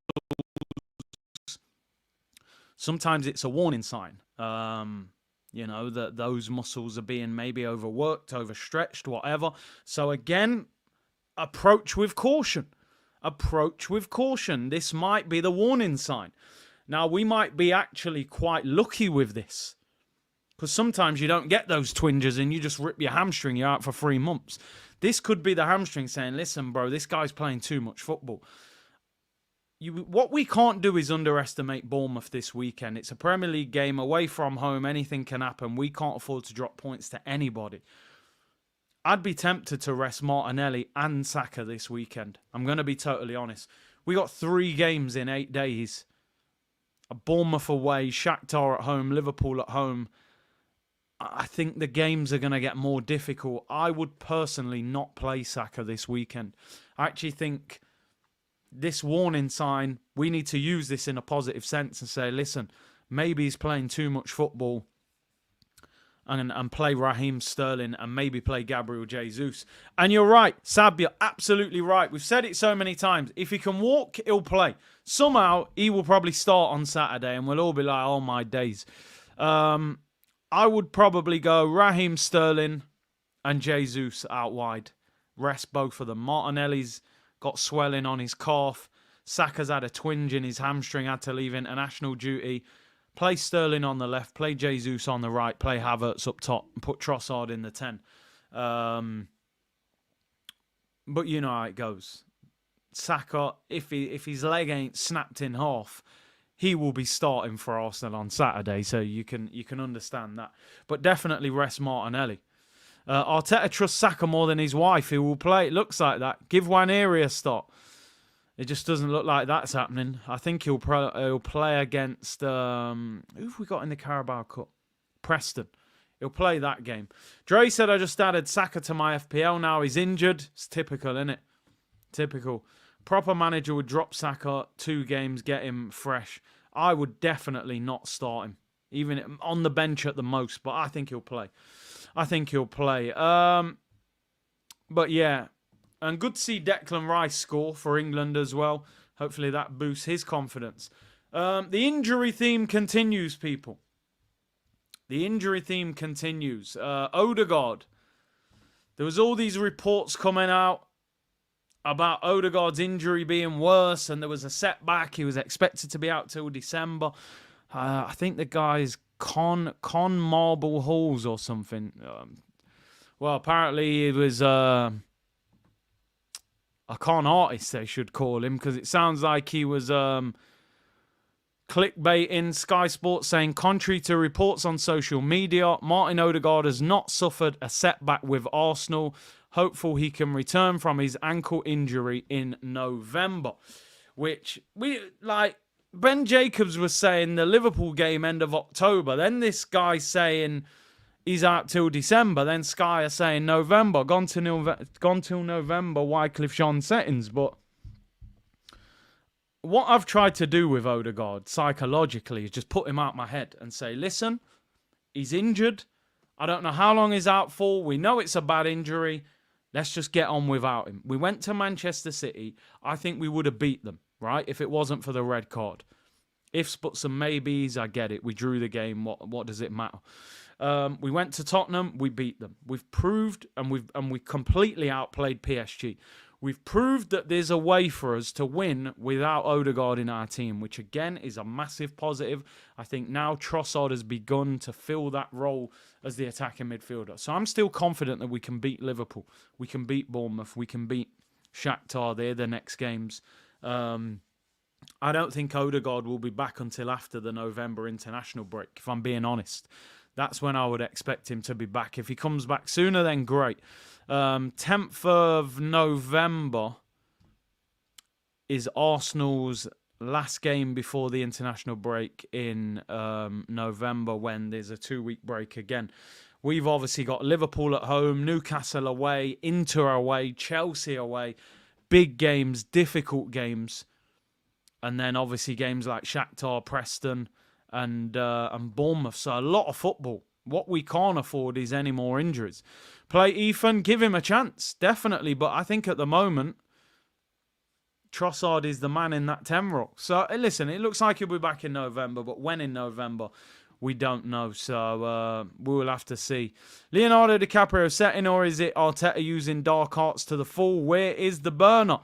sometimes it's a warning sign. You know, that those muscles are being maybe overworked, overstretched, whatever. So again, approach with caution. Approach with caution. This might be the warning sign. Now, we might be actually quite lucky with this. Because sometimes you don't get those twinges and you just rip your hamstring, you're out for 3 months. This could be the hamstring saying, listen, bro, this guy's playing too much football. What we can't do is underestimate Bournemouth this weekend. It's a Premier League game, away from home, anything can happen. We can't afford to drop points to anybody. I'd be tempted to rest Martinelli and Saka this weekend. I'm going to be totally honest. We got 3 games in 8 days. A Bournemouth away, Shakhtar at home, Liverpool at home. I think the games are going to get more difficult. I would personally not play Saka this weekend. I actually think this warning sign, we need to use this in a positive sense and say, listen, maybe he's playing too much football and play Raheem Sterling and maybe play Gabriel Jesus. And you're right, Sab, you're absolutely right. We've said it so many times. If he can walk, he'll play. Somehow, he will probably start on Saturday and we'll all be like, oh my days. I would probably go Raheem Sterling and Jesus out wide. Rest both of them. Martinelli's got swelling on his calf. Saka's had a twinge in his hamstring, had to leave international duty. Play Sterling on the left, play Jesus on the right, play Havertz up top, and put Trossard in the 10. But you know how it goes. Saka, if his leg ain't snapped in half, he will be starting for Arsenal on Saturday, so you can understand that. But definitely rest Martinelli. Arteta trusts Saka more than his wife, who will play. It looks like that. Give Waneri a start. It just doesn't look like that's happening. I think he'll play against... who have we got in the Carabao Cup? Preston. He'll play that game. Dre said, I just added Saka to my FPL. Now he's injured. It's typical, isn't it? Typical. Proper manager would drop Saka 2 games, get him fresh. I would definitely not start him. Even on the bench at the most. But I think he'll play. But yeah. And good to see Declan Rice score for England as well. Hopefully that boosts his confidence. The injury theme continues, people. The injury theme continues. Odegaard. There was all these reports coming out about Odegaard's injury being worse, and there was a setback. He was expected to be out till December. I think the guy's Con Marble Halls or something. Well, apparently it was... a con artist, they should call him, because it sounds like he was clickbaiting Sky Sports, saying, contrary to reports on social media, Martin Odegaard has not suffered a setback with Arsenal. Hopeful he can return from his ankle injury in November. Which, Ben Jacobs was saying the Liverpool game end of October. Then this guy saying he's out till December. Then Sky are saying November. Gone till November, Wycliffe Jean settings. But what I've tried to do with Odegaard psychologically is just put him out my head and say, listen, he's injured. I don't know how long he's out for. We know it's a bad injury. Let's just get on without him. We went to Manchester City. I think we would have beat them, right? If it wasn't for the red card. Ifs, buts and maybes, I get it. We drew the game. What does it matter? We went to Tottenham, we beat them. We've proved, and we completely outplayed PSG. We've proved that there's a way for us to win without Odegaard in our team, which again is a massive positive. I think now Trossard has begun to fill that role as the attacking midfielder. So I'm still confident that we can beat Liverpool. We can beat Bournemouth. We can beat Shakhtar. They're the next games. I don't think Odegaard will be back until after the November international break, if I'm being honest. That's when I would expect him to be back. If he comes back sooner, then great. 10th of November is Arsenal's last game before the international break in November, when there's a 2-week break again. We've obviously got Liverpool at home, Newcastle away, Inter away, Chelsea away. Big games, difficult games. And then obviously games like Shakhtar, Preston, and Bournemouth. So a lot of football. What we can't afford is any more injuries. Play Ethan, give him a chance, definitely. But I think at the moment, Trossard is the man in that 10 role. So listen, it looks like he'll be back in November, but when in November, we don't know. So we will have to see. Leonardo DiCaprio setting, or is it Arteta using dark arts to the full? Where is the burner?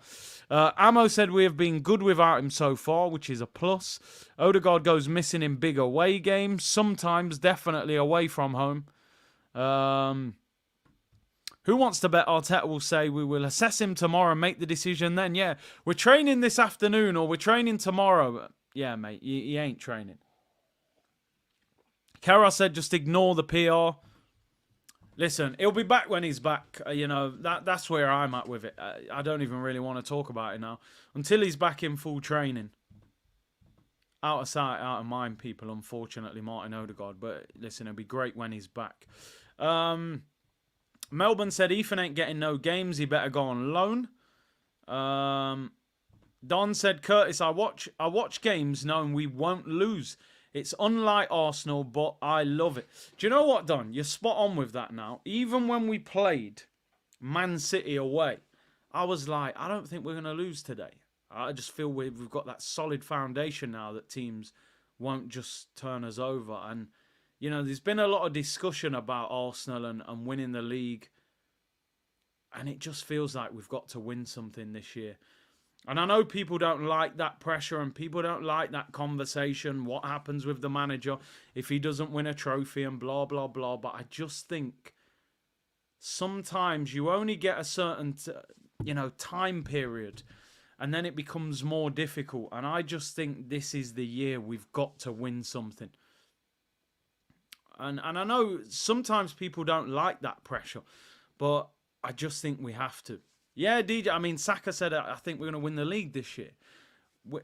Amo said we have been good without him so far, which is a plus. Odegaard goes missing in big away games, sometimes definitely away from home. Who wants to bet? Arteta will say we will assess him tomorrow and make the decision then. Yeah, we're training this afternoon or we're training tomorrow. Yeah, mate, you ain't training. Kara said just ignore the PR. Listen, he'll be back when he's back. That's where I'm at with it. I don't even really want to talk about it now. Until he's back in full training. Out of sight, out of mind, people, unfortunately, Martin Odegaard. But listen, it'll be great when he's back. Melbourne said Ethan ain't getting no games. He better go on loan. Don said, Curtis, I watch games knowing we won't lose. It's unlike Arsenal, but I love it. Do you know what, Don? You're spot on with that now. Even when we played Man City away, I was like, I don't think we're going to lose today. I just feel we've got that solid foundation now that teams won't just turn us over. And, there's been a lot of discussion about Arsenal and winning the league. And it just feels like we've got to win something this year. And I know people don't like that pressure and people don't like that conversation. What happens with the manager if he doesn't win a trophy and blah, blah, blah. But I just think sometimes you only get a certain, time period and then it becomes more difficult. And I just think this is the year we've got to win something. And I know sometimes people don't like that pressure, but I just think we have to. Yeah, DJ, I mean, Saka said, I think we're going to win the league this year.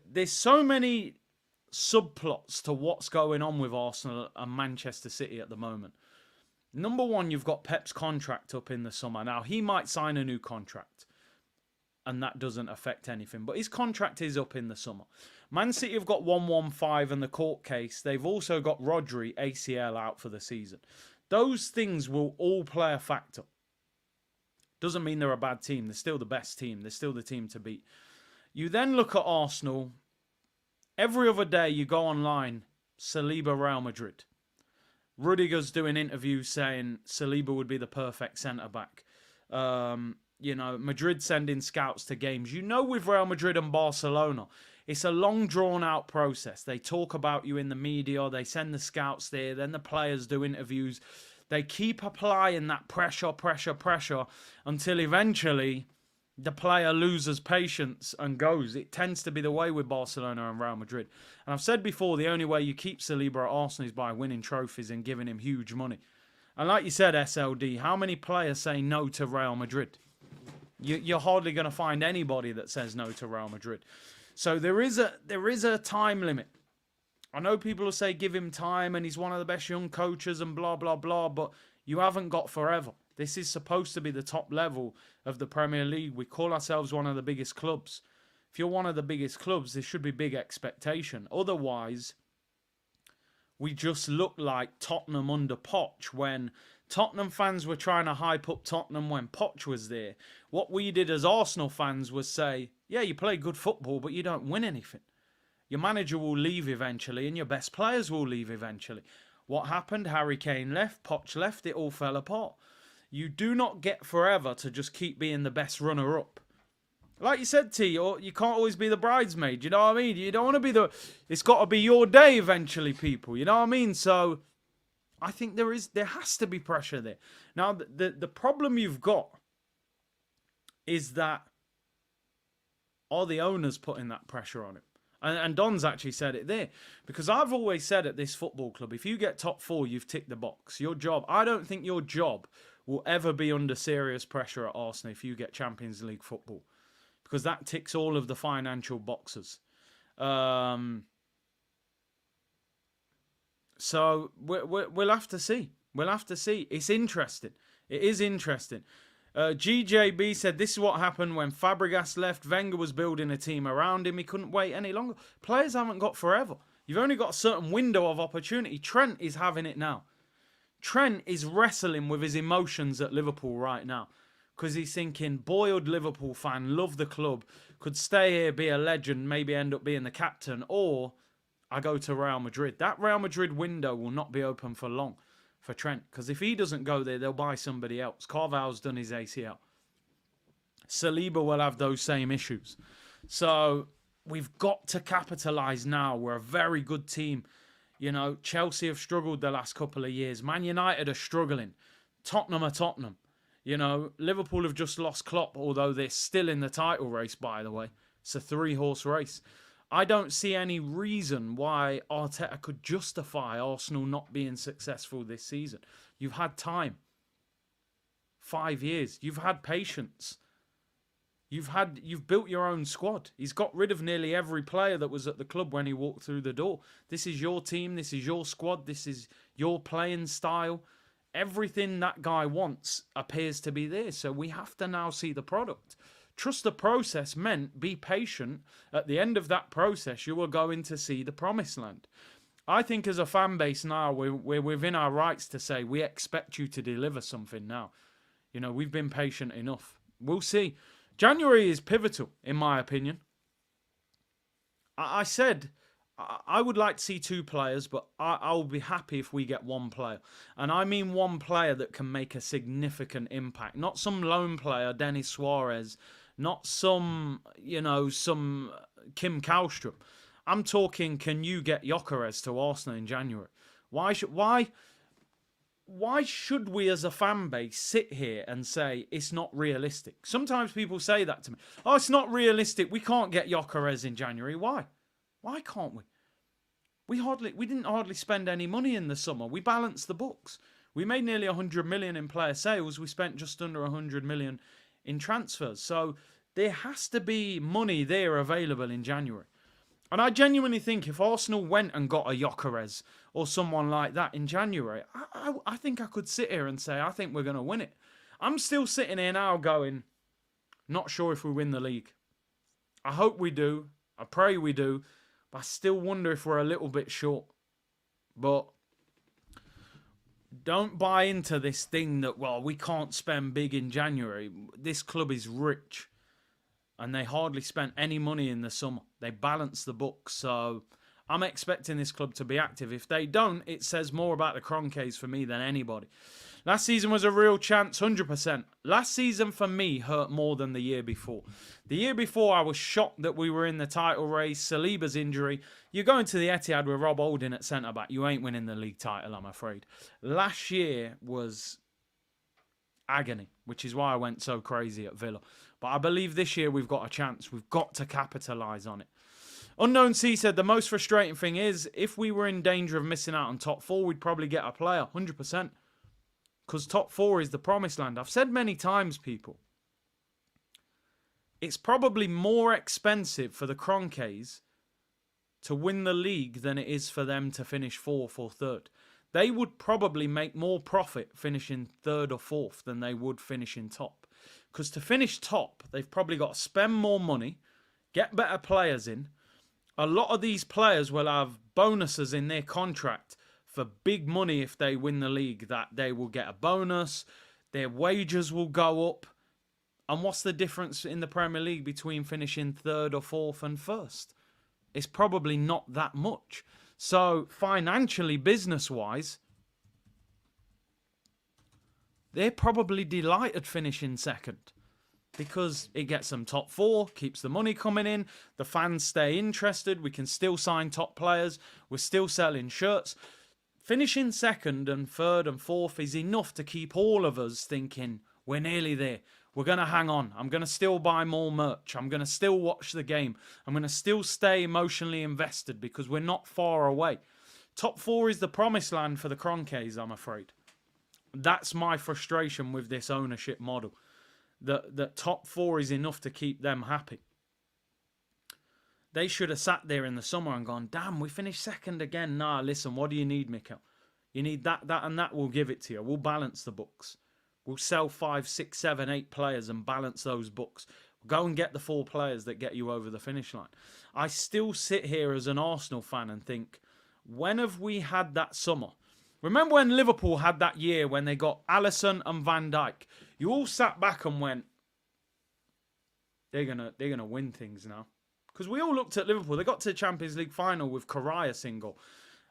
There's so many subplots to what's going on with Arsenal and Manchester City at the moment. Number one, you've got Pep's contract up in the summer. Now, he might sign a new contract, and that doesn't affect anything. But his contract is up in the summer. Man City have got 115 and the court case. They've also got Rodri, ACL, out for the season. Those things will all play a factor. Doesn't mean they're a bad team. They're still the best team. They're still the team to beat. You then look at Arsenal. Every other day you go online, Saliba, Real Madrid. Rudiger's doing interviews saying Saliba would be the perfect centre-back. Madrid sending scouts to games. With Real Madrid and Barcelona, it's a long, drawn-out process. They talk about you in the media. They send the scouts there. Then the players do interviews. They keep applying that pressure until eventually the player loses patience and goes. It tends to be the way with Barcelona and Real Madrid. And I've said before, the only way you keep Saliba at Arsenal is by winning trophies and giving him huge money. And like you said, SLD, how many players say no to Real Madrid? You're hardly going to find anybody that says no to Real Madrid. So there is a time limit. I know people will say give him time and he's one of the best young coaches and blah, blah, blah, but you haven't got forever. This is supposed to be the top level of the Premier League. We call ourselves one of the biggest clubs. If you're one of the biggest clubs, there should be big expectation. Otherwise, we just look like Tottenham under Poch when Tottenham fans were trying to hype up Tottenham when Poch was there. What we did as Arsenal fans was say, yeah, you play good football, but you don't win anything. Your manager will leave eventually and your best players will leave eventually. What happened? Harry Kane left, Poch left, it all fell apart. You do not get forever to just keep being the best runner-up. Like you said, T, you can't always be the bridesmaid, you know what I mean? You don't want to be it's got to be your day eventually, people, you know what I mean? So I think there has to be pressure there. Now, the problem you've got is that are the owners putting that pressure on him? And Don's actually said it there. Because I've always said at this football club, if you get top 4, you've ticked the box. Your job, I don't think your job will ever be under serious pressure at Arsenal if you get Champions League football. Because that ticks all of the financial boxes. So we'll have to see. We'll have to see. It's interesting. It is interesting. GJB said, this is what happened when Fabregas left. Wenger was building a team around him. He couldn't wait any longer. Players haven't got forever. You've only got a certain window of opportunity. Trent is having it now. Trent is wrestling with his emotions at Liverpool right now. Because he's thinking, boiled Liverpool fan, love the club, could stay here, be a legend, maybe end up being the captain, or I go to Real Madrid. That Real Madrid window will not be open for long for Trent. Because if he doesn't go there, they'll buy somebody else. Carvalho's done his ACL. Saliba will have those same issues. So we've got to capitalise now. We're a very good team. You know, Chelsea have struggled the last couple of years. Man United are struggling. Tottenham are Tottenham. You know, Liverpool have just lost Klopp, although they're still in the title race, by the way. It's a 3-horse race. I don't see any reason why Arteta could justify Arsenal not being successful this season. You've had time. 5 years. You've had patience. You've built your own squad. He's got rid of nearly every player that was at the club when he walked through the door. This is your team. This is your squad. This is your playing style. Everything that guy wants appears to be there. So we have to now see the product. Trust the process meant be patient. At the end of that process, you are going to see the promised land. I think as a fan base now, we're within our rights to say we expect you to deliver something now. You know, we've been patient enough. We'll see. January is pivotal, in my opinion. I said I would like to see 2 players, but I'll be happy if we get 1 player. And I mean 1 player that can make a significant impact. Not some lone player, Denis Suarez. Not some Kim Kallstrom. I'm talking, can you get Gyökeres to Arsenal in January? Why should we as a fan base sit here and say it's not realistic? Sometimes people say that to me. Oh, it's not realistic. We can't get Gyökeres in January. Why? Why can't we? We didn't hardly spend any money in the summer. We balanced the books. We made nearly 100 million in player sales. We spent just under 100 million in transfers. So there has to be money there available in January. And I genuinely think if Arsenal went and got a Gyökeres or someone like that in January, I think I could sit here and say, I think we're going to win it. I'm still sitting here now going, not sure if we win the league. I hope we do. I pray we do. But I still wonder if we're a little bit short. But don't buy into this thing that, well, we can't spend big in January. This club is rich. And they hardly spent any money in the summer. They balanced the books. So I'm expecting this club to be active. If they don't, it says more about the Kroenkes for me than anybody. Last season was a real chance, 100%. Last season for me hurt more than the year before. The year before I was shocked that we were in the title race. Saliba's injury. You're going to the Etihad with Rob Holding at centre-back. You ain't winning the league title, I'm afraid. Last year was agony, which is why I went so crazy at Villa. But I believe this year we've got a chance. We've got to capitalise on it. Unknown C said, the most frustrating thing is, if we were in danger of missing out on top 4, we'd probably get a player, 100%. Because top 4 is the promised land. I've said many times, people, it's probably more expensive for the Kroenkes to win the league than it is for them to finish 4th or 3rd. They would probably make more profit finishing 3rd or 4th than they would finishing top. Because to finish top, they've probably got to spend more money, get better players in. A lot of these players will have bonuses in their contract for big money if they win the league, that they will get a bonus, their wages will go up. And what's the difference in the Premier League between finishing 3rd or 4th and 1st? It's probably not that much. So financially, business-wise, they're probably delighted finishing 2nd because it gets them top 4, keeps the money coming in, the fans stay interested, we can still sign top players, we're still selling shirts. Finishing 2nd and 3rd and 4th is enough to keep all of us thinking, we're nearly there. We're going to hang on. I'm going to still buy more merch. I'm going to still watch the game. I'm going to still stay emotionally invested because we're not far away. Top 4 is the promised land for the Kroenkes, I'm afraid. That's my frustration with this ownership model. That top 4 is enough to keep them happy. They should have sat there in the summer and gone, damn, we finished 2nd again. Nah, listen, what do you need, Mikel? You need that, and that. We'll give it to you. We'll balance the books. We'll sell 5, 6, 7, 8 players and balance those books. Go and get the 4 players that get you over the finish line. I still sit here as an Arsenal fan and think, when have we had that summer? Remember when Liverpool had that year when they got Alisson and Van Dijk? You all sat back and went, they're gonna win things now. Because we all looked at Liverpool. They got to the Champions League final with Karius single.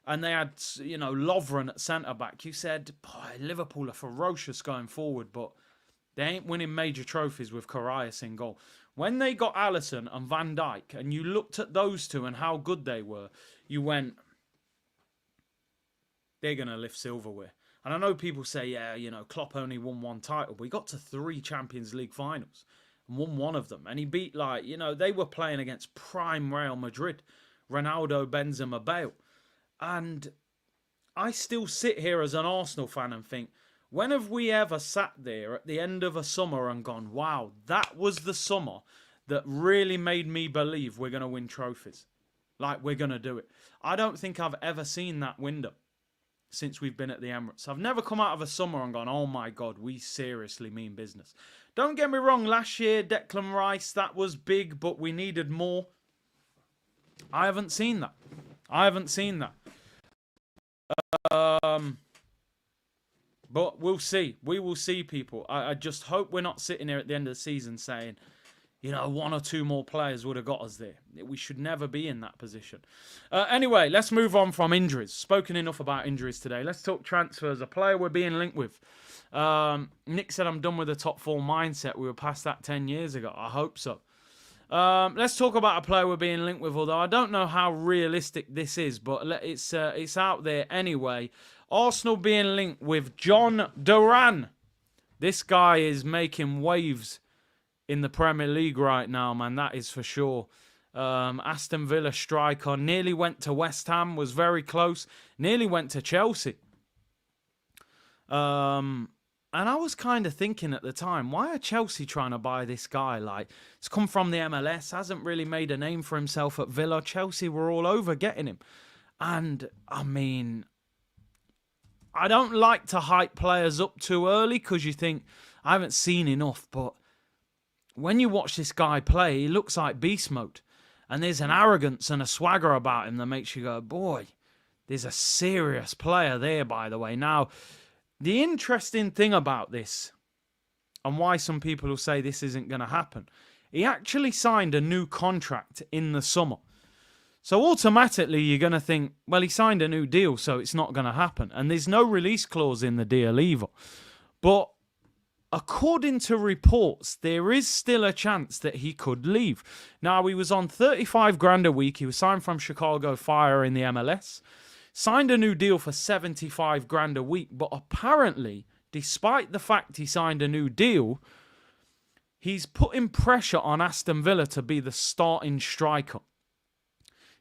And they had, Lovren at centre-back. You said, boy, Liverpool are ferocious going forward, but they ain't winning major trophies with Karius in goal. When they got Alisson and Van Dijk, and you looked at those two and how good they were, you went, they're going to lift silverware. And I know people say, yeah, Klopp only won 1 title, but he got to 3 Champions League finals and won 1 of them. And he beat, they were playing against prime Real Madrid, Ronaldo, Benzema, Bale. And I still sit here as an Arsenal fan and think, when have we ever sat there at the end of a summer and gone, wow, that was the summer that really made me believe we're going to win trophies. We're going to do it. I don't think I've ever seen that window since we've been at the Emirates. I've never come out of a summer and gone, oh my God, we seriously mean business. Don't get me wrong, last year, Declan Rice, that was big, but we needed more. I haven't seen that. But we'll see. We will see, people. I just hope we're not sitting here at the end of the season saying, one or two more players would have got us there. We should never be in that position. Anyway, let's move on from injuries. Spoken enough about injuries today. Let's talk transfers. A player we're being linked with. Nick said, I'm done with the top 4 mindset. We were past that 10 years ago. I hope so. Let's talk about a player we're being linked with, although I don't know how realistic this is, but it's out there anyway. Arsenal being linked with John Duran. This guy is making waves in the Premier League right now, man. That is for sure. Aston Villa striker. Nearly went to West Ham. Was very close. Nearly went to Chelsea. And I was kind of thinking at the time, why are Chelsea trying to buy this guy? Like, it's come from the MLS. Hasn't really made a name for himself at Villa. Chelsea were all over getting him. And, I mean, I don't like to hype players up too early because you think, I haven't seen enough, but when you watch this guy play, he looks like beast mode. And there's an arrogance and a swagger about him that makes you go, boy, there's a serious player there, by the way. Now, the interesting thing about this, and why some people will say this isn't going to happen, he actually signed a new contract in the summer. So automatically you're going to think, well, he signed a new deal, so it's not going to happen. And there's no release clause in the deal either. But according to reports, there is still a chance that he could leave. Now, he was on 35 grand a week. He was signed from Chicago Fire in the MLS. Signed a new deal for 75 grand a week. But apparently, despite the fact he signed a new deal, he's putting pressure on Aston Villa to be the starting striker.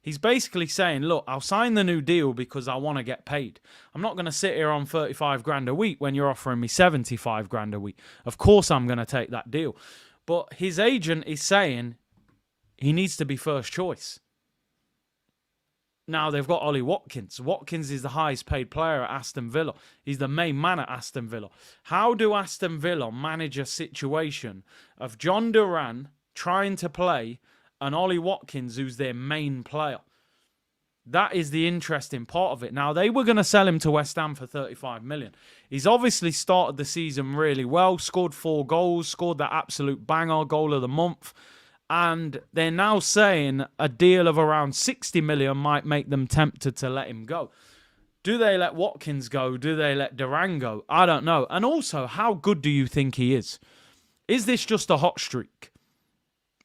He's basically saying, look, I'll sign the new deal because I want to get paid. I'm not going to sit here on 35 grand a week when you're offering me 75 grand a week. Of course I'm going to take that deal. But his agent is saying he needs to be first choice. Now, they've got Ollie Watkins. Watkins is the highest paid player at Aston Villa. He's the main man at Aston Villa. How do Aston Villa manage a situation of John Duran trying to play and Ollie Watkins, who's their main player? That is the interesting part of it. Now, they were going to sell him to West Ham for 35 million. He's obviously started the season really well, scored 4 goals, scored that absolute banger goal of the month. And they're now saying a deal of around 60 million might make them tempted to let him go. Do they let Watkins go? Do they let Duran go? I don't know. And also, how good do you think he is? Is this just a hot streak?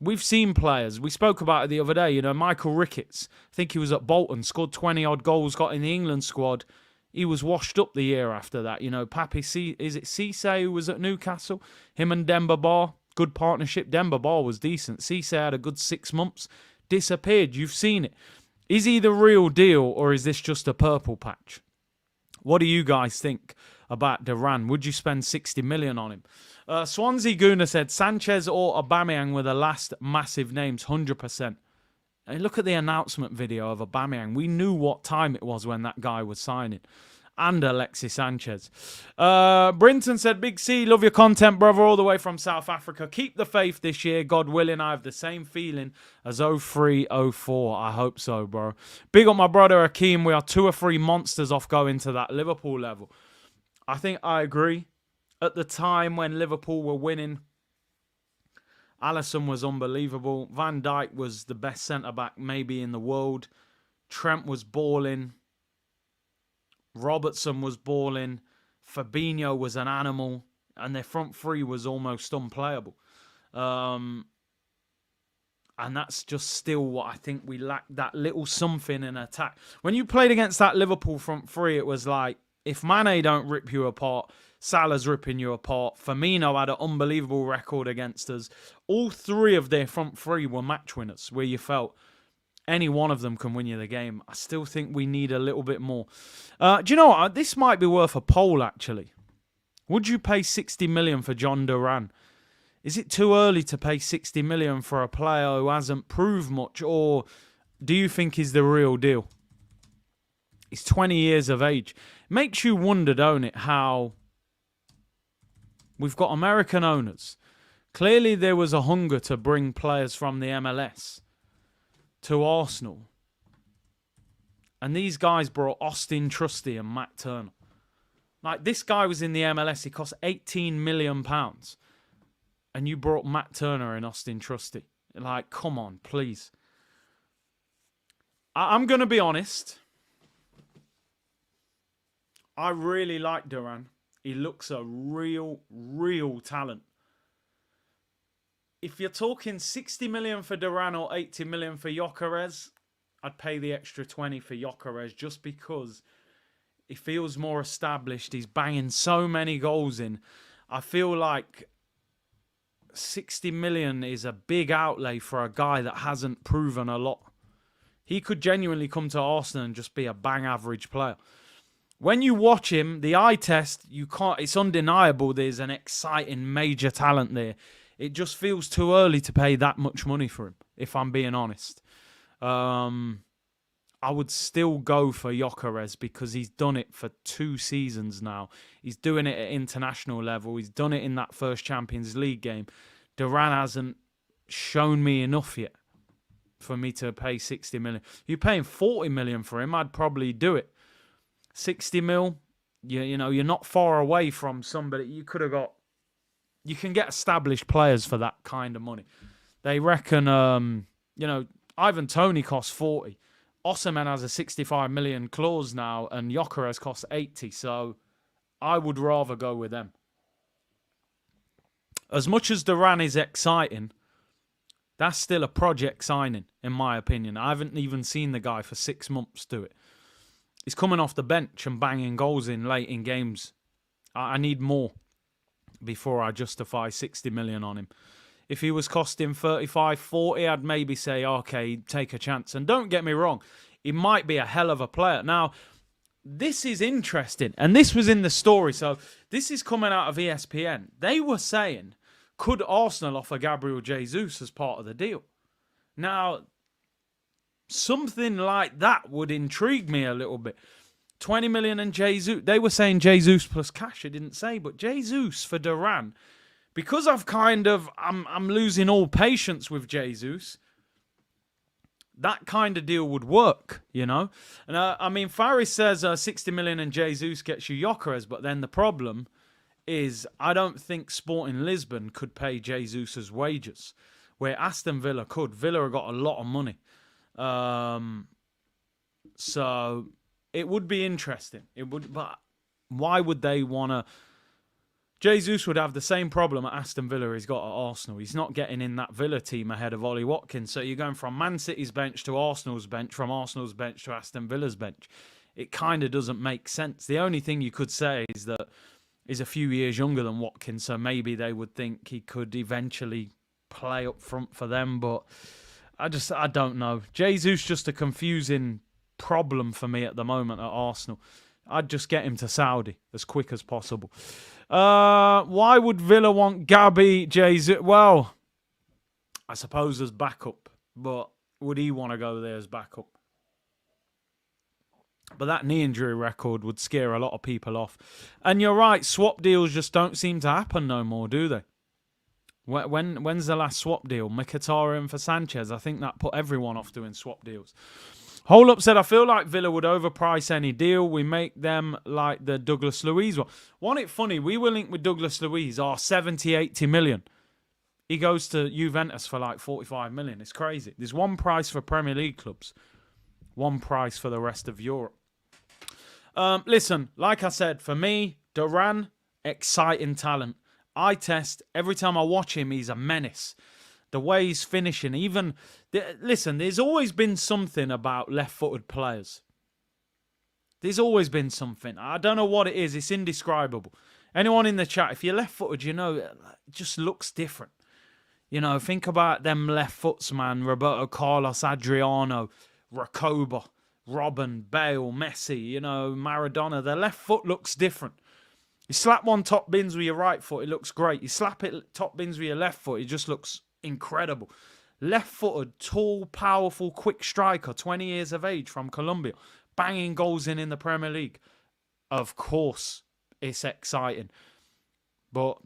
We've seen players. We spoke about it the other day. Michael Ricketts. I think he was at Bolton. Scored 20-odd goals. Got in the England squad. He was washed up the year after that. Is it Cisse who was at Newcastle? Him and Demba Ba. Good partnership. Demba Ba was decent. Cisse had a good 6 months. Disappeared. You've seen it. Is he the real deal or is this just a purple patch? What do you guys think about Duran? Would you spend 60 million on him? Swansea Gooner said Sanchez or Aubameyang were the last massive names, 100%. And look at the announcement video of Aubameyang. We knew what time it was when that guy was signing. And Alexis Sanchez. Brinton said, Big C, love your content, brother, all the way from South Africa. Keep the faith this year, God willing. I have the same feeling as 03-04. I hope so, bro. Big up my brother Akeem. We are 2 or 3 monsters off going to that Liverpool level. I think I agree. At the time when Liverpool were winning, Alisson was unbelievable. Van Dijk was the best centre-back maybe in the world. Trent was balling. Robertson was balling. Fabinho was an animal. And their front three was almost unplayable. And that's just still what I think we lacked, that little something in attack. When you played against that Liverpool front three, it was like, if Mane don't rip you apart, Salah's ripping you apart. Firmino had an unbelievable record against us. All 3 of their front 3 were match winners, where you felt any one of them can win you the game. I still think we need a little bit more. Do you know what? This might be worth a poll, actually. Would you pay 60 million for John Duran? Is it too early to pay 60 million for a player who hasn't proved much, or do you think he's the real deal? He's 20 years of age. Makes you wonder, don't it, how we've got American owners. Clearly there was a hunger to bring players from the MLS to Arsenal. And these guys brought Austin Trusty and Matt Turner. Like, this guy was in the MLS. He cost £18 million. and you brought Matt Turner and Austin Trusty. Like, come on, please. I'm going to be honest. I really like Duran. He looks a real talent. If you're talking 60 million for Duran or 80 million for Gyökeres, I'd pay the extra 20 for Gyökeres just because he feels more established. He's banging so many goals in. I feel like 60 million is a big outlay for a guy that hasn't proven a lot. He could genuinely come to Arsenal and just be a bang average player. When you watch him, the eye test, it's undeniable there's an exciting major talent there. It just feels too early to pay that much money for him, if I'm being honest. I would still go for Gyökeres because he's done it for 2 seasons now. He's doing it at international level. He's done it in that first Champions League game. Duran hasn't shown me enough yet for me to pay 60 million. You're paying 40 million for him, I'd probably do it. 60 mil, you know, you're not far away from somebody. You can get established players for that kind of money. They reckon, Ivan Toney costs 40. Osimhen has a 65 million clause now, and Gyökeres costs 80. So I would rather go with them. As much as Duran is exciting, that's still a project signing, in my opinion. I haven't even seen the guy for 6 months do it. He's coming off the bench and banging goals in late in games. I need more before I justify 60 million on him. If he was costing 35, 40, I'd maybe say, okay, take a chance. And don't get me wrong, he might be a hell of a player. Now, this is interesting, and this was in the story, so this is coming out of ESPN. They were saying, could Arsenal offer Gabriel Jesus as part of the deal? Now, something like that would intrigue me a little bit. 20 million and Jesus. They were saying Jesus plus cash. It didn't say, but Jesus for Duran. Because I'm losing all patience with Jesus. That kind of deal would work, you know. And Faris says 60 million and Jesus gets you Gyökeres, but then the problem is I don't think Sporting Lisbon could pay Jesus' wages, where Aston Villa could. Villa have got a lot of money. So it would be interesting. But why would they want to? Jesus would have the same problem at Aston Villa he's got at Arsenal. He's not getting in that Villa team ahead of Ollie Watkins. So you're going from Man City's bench to Arsenal's bench, from Arsenal's bench to Aston Villa's bench. It kind of doesn't make sense. The only thing you could say is that he's a few years younger than Watkins, so maybe they would think he could eventually play up front for them, but I don't know. Jesus just a confusing problem for me at the moment at Arsenal. I'd just get him to Saudi as quick as possible. Why would Villa want Gabi Jesus? Well, I suppose as backup, but would he want to go there as backup? But that knee injury record would scare a lot of people off. And you're right, swap deals just don't seem to happen no more, do they? When's the last swap deal? Mkhitaryan for Sanchez. I think that put everyone off doing swap deals. Hole Up said, I feel like Villa would overprice any deal. We make them like the Douglas Luiz one. Wasn't it funny? We were linked with Douglas Luiz, 70, 80 million. He goes to Juventus for like 45 million. It's crazy. There's one price for Premier League clubs. One price for the rest of Europe. Listen, like I said, for me, Duran, exciting talent. Eye test, every time I watch him, he's a menace. The way he's finishing, listen, there's always been something about left-footed players. There's always been something. I don't know what it is. It's indescribable. Anyone in the chat, if you're left-footed, you know, it just looks different. You know, think about them left foots, man. Roberto Carlos, Adriano, Recoba, Robben, Bale, Messi, you know, Maradona. Their left foot looks different. You slap one top bins with your right foot, it looks great. You slap it top bins with your left foot, it just looks incredible. Left-footed, tall, powerful, quick striker, 20 years of age from Colombia, banging goals in the Premier League. Of course, it's exciting. But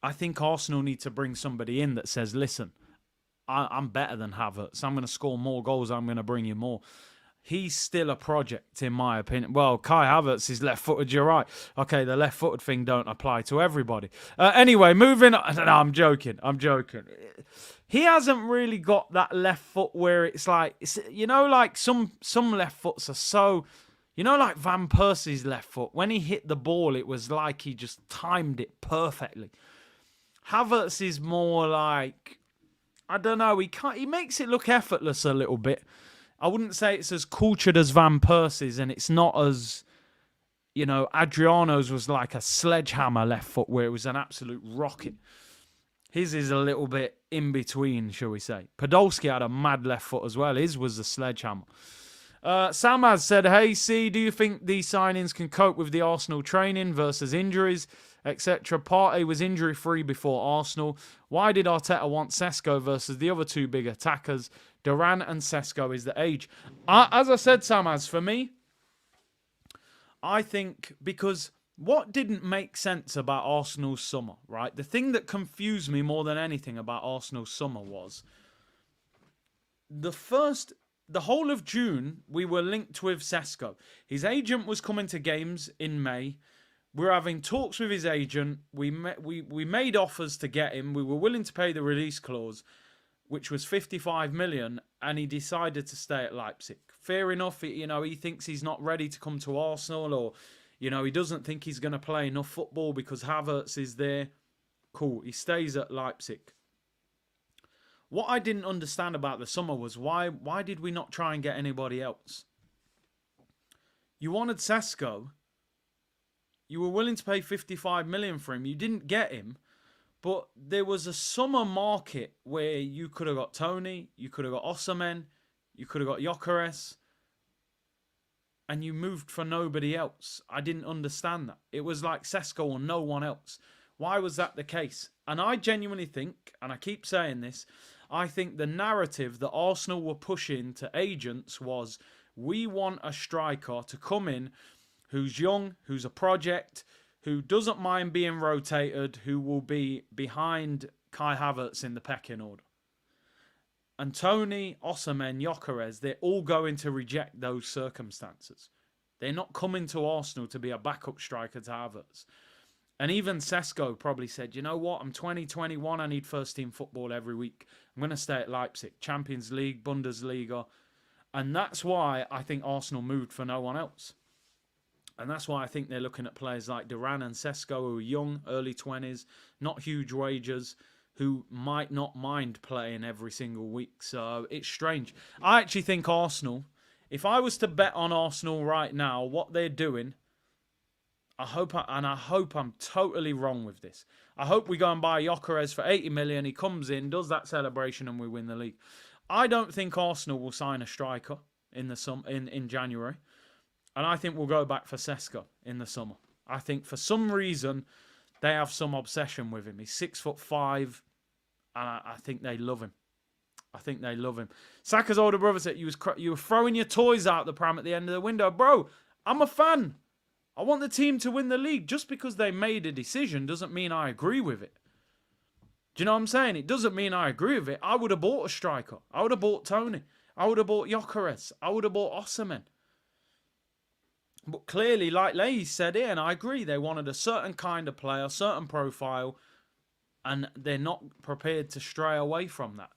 I think Arsenal need to bring somebody in that says, listen, I'm better than Havertz. I'm going to score more goals. I'm going to bring you more. he's still a project, in my opinion. Well, Kai Havertz is left-footed, you're right. Okay, the left-footed thing don't apply to everybody. Anyway, moving on. No, I'm joking. He hasn't really got that left foot where it's like, like some left foots are so, like Van Persie's left foot. When he hit the ball, it was like he just timed it perfectly. Havertz is more like, I don't know, he makes it look effortless a little bit. I wouldn't say it's as cultured as Van Persie's, and it's not as, Adriano's was like a sledgehammer left foot where it was an absolute rocket. His is a little bit in between, shall we say. Podolski had a mad left foot as well. His was a sledgehammer. Sam has said, hey, C, do you think these signings can cope with the Arsenal training versus injuries, etc.? Partey was injury-free before Arsenal. Why did Arteta want Sesko versus the other two big attackers? Duran and Sesko is the age. As I said, Sam has, for me, I think because what didn't make sense about Arsenal's summer, right? The thing that confused me more than anything about Arsenal's summer was the whole of June, we were linked with Sesko. His agent was coming to games in May. We were having talks with his agent. We made offers to get him. We were willing to pay the release clause, which was 55 million, and he decided to stay at Leipzig. Fair enough, he thinks he's not ready to come to Arsenal, or he doesn't think he's going to play enough football because Havertz is there. Cool, he stays at Leipzig. What I didn't understand about the summer was why did we not try and get anybody else? You wanted Sesko. You were willing to pay 55 million for him. You didn't get him. But there was a summer market where you could have got Tony, you could have got Osimhen, you could have got Gyökeres, and you moved for nobody else. I didn't understand that. It was like Sesko or no one else. Why was that the case? And I genuinely think, and I keep saying this, I think the narrative that Arsenal were pushing to agents was, we want a striker to come in who's young, who's a project, who doesn't mind being rotated, who will be behind Kai Havertz in the pecking order. And Tony, Osimhen, Gyökeres, they're all going to reject those circumstances. They're not coming to Arsenal to be a backup striker to Havertz. And even Sesko probably said, you know what, I'm 20, 21, I need first team football every week. I'm going to stay at Leipzig, Champions League, Bundesliga. And that's why I think Arsenal moved for no one else. And that's why I think they're looking at players like Duran and Sesko, who are young, early 20s, not huge wages, who might not mind playing every single week. So it's strange. I actually think Arsenal, if I was to bet on Arsenal right now, what they're doing, I hope I'm totally wrong with this. I hope we go and buy Gyökeres for 80 million. He comes in, does that celebration, and we win the league. I don't think Arsenal will sign a striker in January. And I think we'll go back for Sesko in the summer. I think for some reason they have some obsession with him. He's 6'5", and I think they love him. I think they love him. Saka's older brother said you were throwing your toys out the pram at the end of the window. Bro, I'm a fan. I want the team to win the league. Just because they made a decision doesn't mean I agree with it. Do you know what I'm saying? It doesn't mean I agree with it. I would have bought a striker. I would have bought Tony. I would have bought Gyökeres. I would have bought Osimhen. But clearly, like Leahy said here, and I agree, they wanted a certain kind of player, a certain profile, and they're not prepared to stray away from that.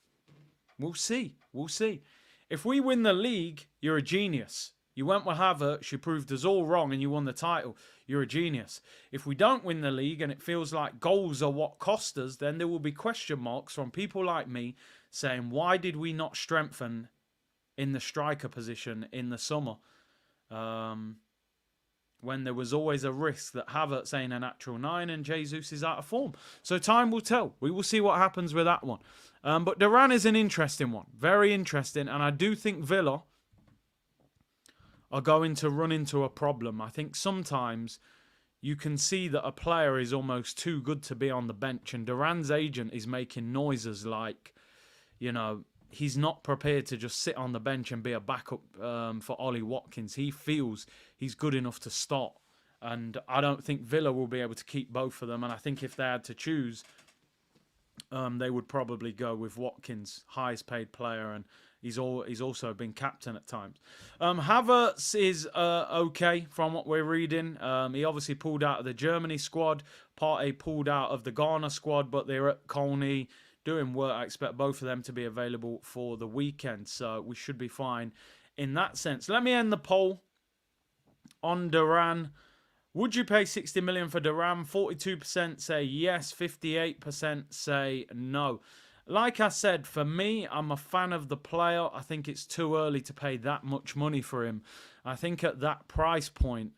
We'll see. We'll see. If we win the league, you're a genius. You went with Havertz, you proved us all wrong, and you won the title. You're a genius. If we don't win the league and it feels like goals are what cost us, then there will be question marks from people like me saying, why did we not strengthen in the striker position in the summer? When there was always a risk that Havertz ain't a natural 9 and Jesus is out of form. So time will tell. We will see what happens with that one. But Duran is an interesting one. Very interesting. And I do think Villa are going to run into a problem. I think sometimes you can see that a player is almost too good to be on the bench. And Duran's agent is making noises like, he's not prepared to just sit on the bench and be a backup for Ollie Watkins. He feels he's good enough to start. And I don't think Villa will be able to keep both of them. And I think if they had to choose, they would probably go with Watkins, highest paid player, and he's also been captain at times. Havertz is okay from what we're reading. He obviously pulled out of the Germany squad. Partey pulled out of the Ghana squad, but they're at Colney doing work. I expect both of them to be available for the weekend, so we should be fine in that sense. Let me end the poll on Duran. Would you pay 60 million for Duran? 42% say yes, 58% say no. Like I said, for me, I'm a fan of the player. I think it's too early to pay that much money for him. I think at that price point,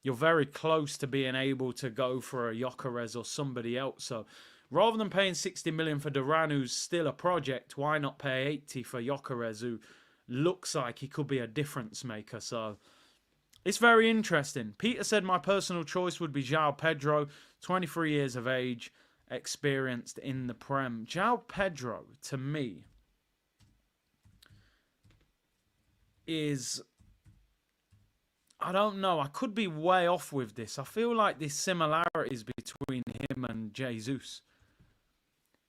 you're very close to being able to go for a Gyökeres or somebody else. So rather than paying 60 million for Duran, who's still a project, why not pay 80 for Gyökeres, who looks like he could be a difference maker? So it's very interesting. Peter said my personal choice would be João Pedro, 23 years of age, experienced in the Prem. João Pedro, to me, is... I don't know. I could be way off with this. I feel like there's similarities between him and Jesus.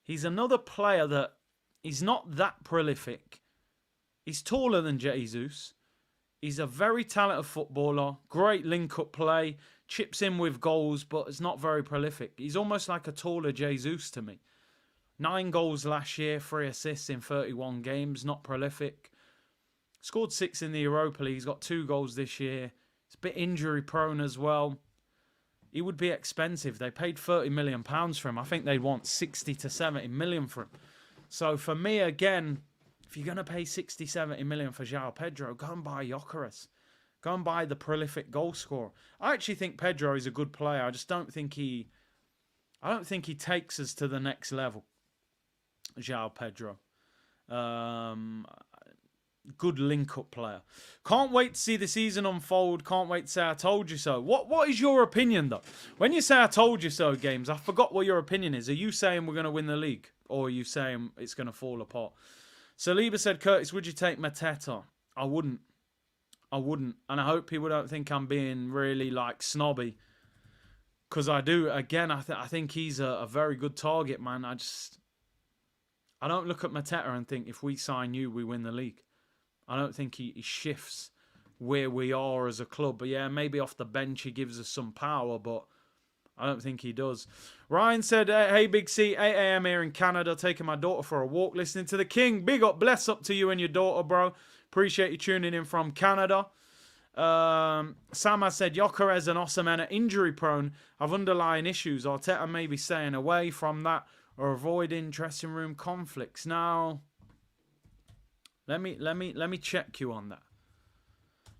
He's another player that he's not that prolific. He's taller than Jesus. He's a very talented footballer, great link-up play, chips in with goals, but is not very prolific. He's almost like a taller Jesus to me. 9 goals last year, 3 assists in 31 games, not prolific. Scored 6 in the Europa League. He's got 2 goals this year. He's a bit injury-prone as well. He would be expensive. They paid £30 million for him. I think they'd want 60 to 70 million for him. So for me, again... If you're going to pay 60, 70 million for João Pedro, go and buy Gyökeres. Go and buy the prolific goal scorer. I actually think Pedro is a good player. I just don't think he takes us to the next level. João Pedro. Good link-up player. Can't wait to see the season unfold. Can't wait to say I told you so. What is your opinion, though? When you say I told you so, Games, I forgot what your opinion is. Are you saying we're going to win the league? Or are you saying it's going to fall apart? Saliba said, Curtis, would you take Mateta? I wouldn't. And I hope people don't think I'm being really, like, snobby. Because I do. Again, I think he's a very good target, man. I don't look at Mateta and think, if we sign you, we win the league. I don't think he shifts where we are as a club. But, yeah, maybe off the bench he gives us some power, but I don't think he does. Ryan said, hey, Big C, 8 a.m. here in Canada, taking my daughter for a walk, listening to the King. Big up, bless up to you and your daughter, bro. Appreciate you tuning in from Canada. Sam has said, Gyökeres and Osimhen are injury-prone, have underlying issues. Arteta may be staying away from that or avoiding dressing room conflicts. Now, let me check you on that.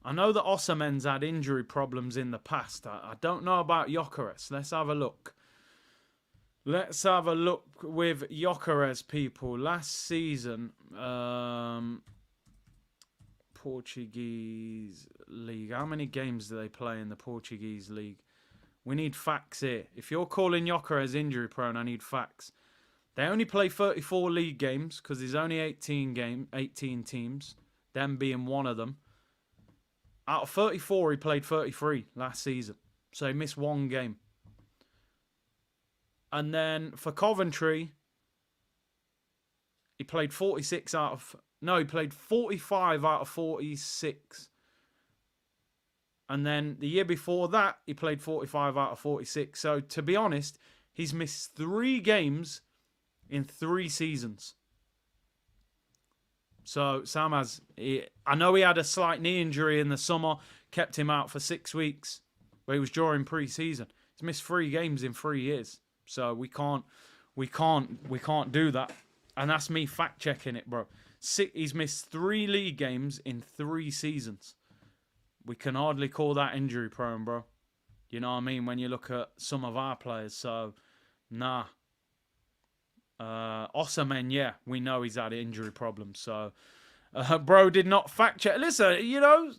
I know that Osimhen's had injury problems in the past. I don't know about Gyökeres. Let's have a look. Let's have a look with Gyökeres, people. Last season, Portuguese league. How many games do they play in the Portuguese league? We need facts here. If you're calling Gyökeres injury prone, I need facts. They only play 34 league games because there's only 18 teams, them being one of them. Out of 34, he played 33 last season. So he missed 1 game. And then for Coventry, he played 45 out of 46. And then the year before that, he played 45 out of 46. So to be honest, he's missed 3 games in 3 seasons. So Sam has... I know he had a slight knee injury in the summer, kept him out for 6 weeks, but he was during pre-season. He's missed 3 games in 3 years. So we can't do that. And that's me fact-checking it, bro. He's missed 3 league games in 3 seasons. We can hardly call that injury prone, bro. You know what I mean? When you look at some of our players. So, nah. Osimhen, yeah, we know he's had injury problems. So, bro did not fact check. Listen, you know,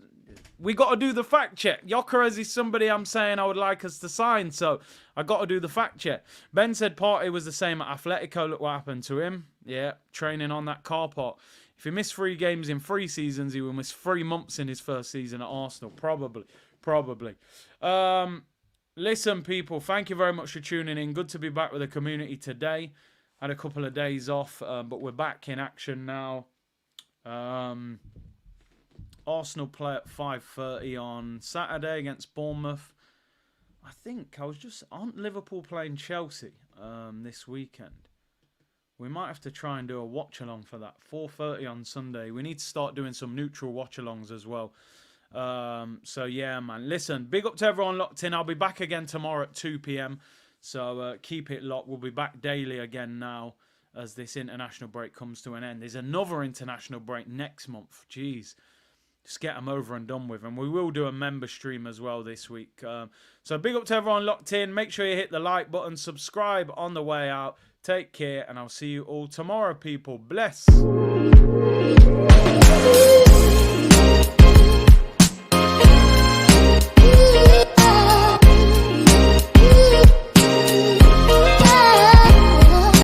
we got to do the fact check. Gyökeres is somebody I'm saying I would like us to sign. So, I got to do the fact check. Ben said Partey was the same at Atletico. Look what happened to him. Yeah, training on that car park. If he missed 3 games in 3 seasons, he will miss 3 months in his first season at Arsenal. Probably. Listen, people, thank you very much for tuning in. Good to be back with the community today. Had a couple of days off, but we're back in action now. Arsenal play at 5:30 on Saturday against Bournemouth. I think aren't Liverpool playing Chelsea this weekend? We might have to try and do a watch along for that. 4:30 on Sunday. We need to start doing some neutral watch alongs as well. So yeah, man. Listen, big up to everyone locked in. I'll be back again tomorrow at 2 p.m. So keep it locked. We'll be back daily again now as this international break comes to an end. There's another international break next month. Jeez. Just get them over and done with. And we will do a member stream as well this week. So big up to everyone locked in. Make sure you hit the like button. Subscribe on the way out. Take care. And I'll see you all tomorrow, people. Bless.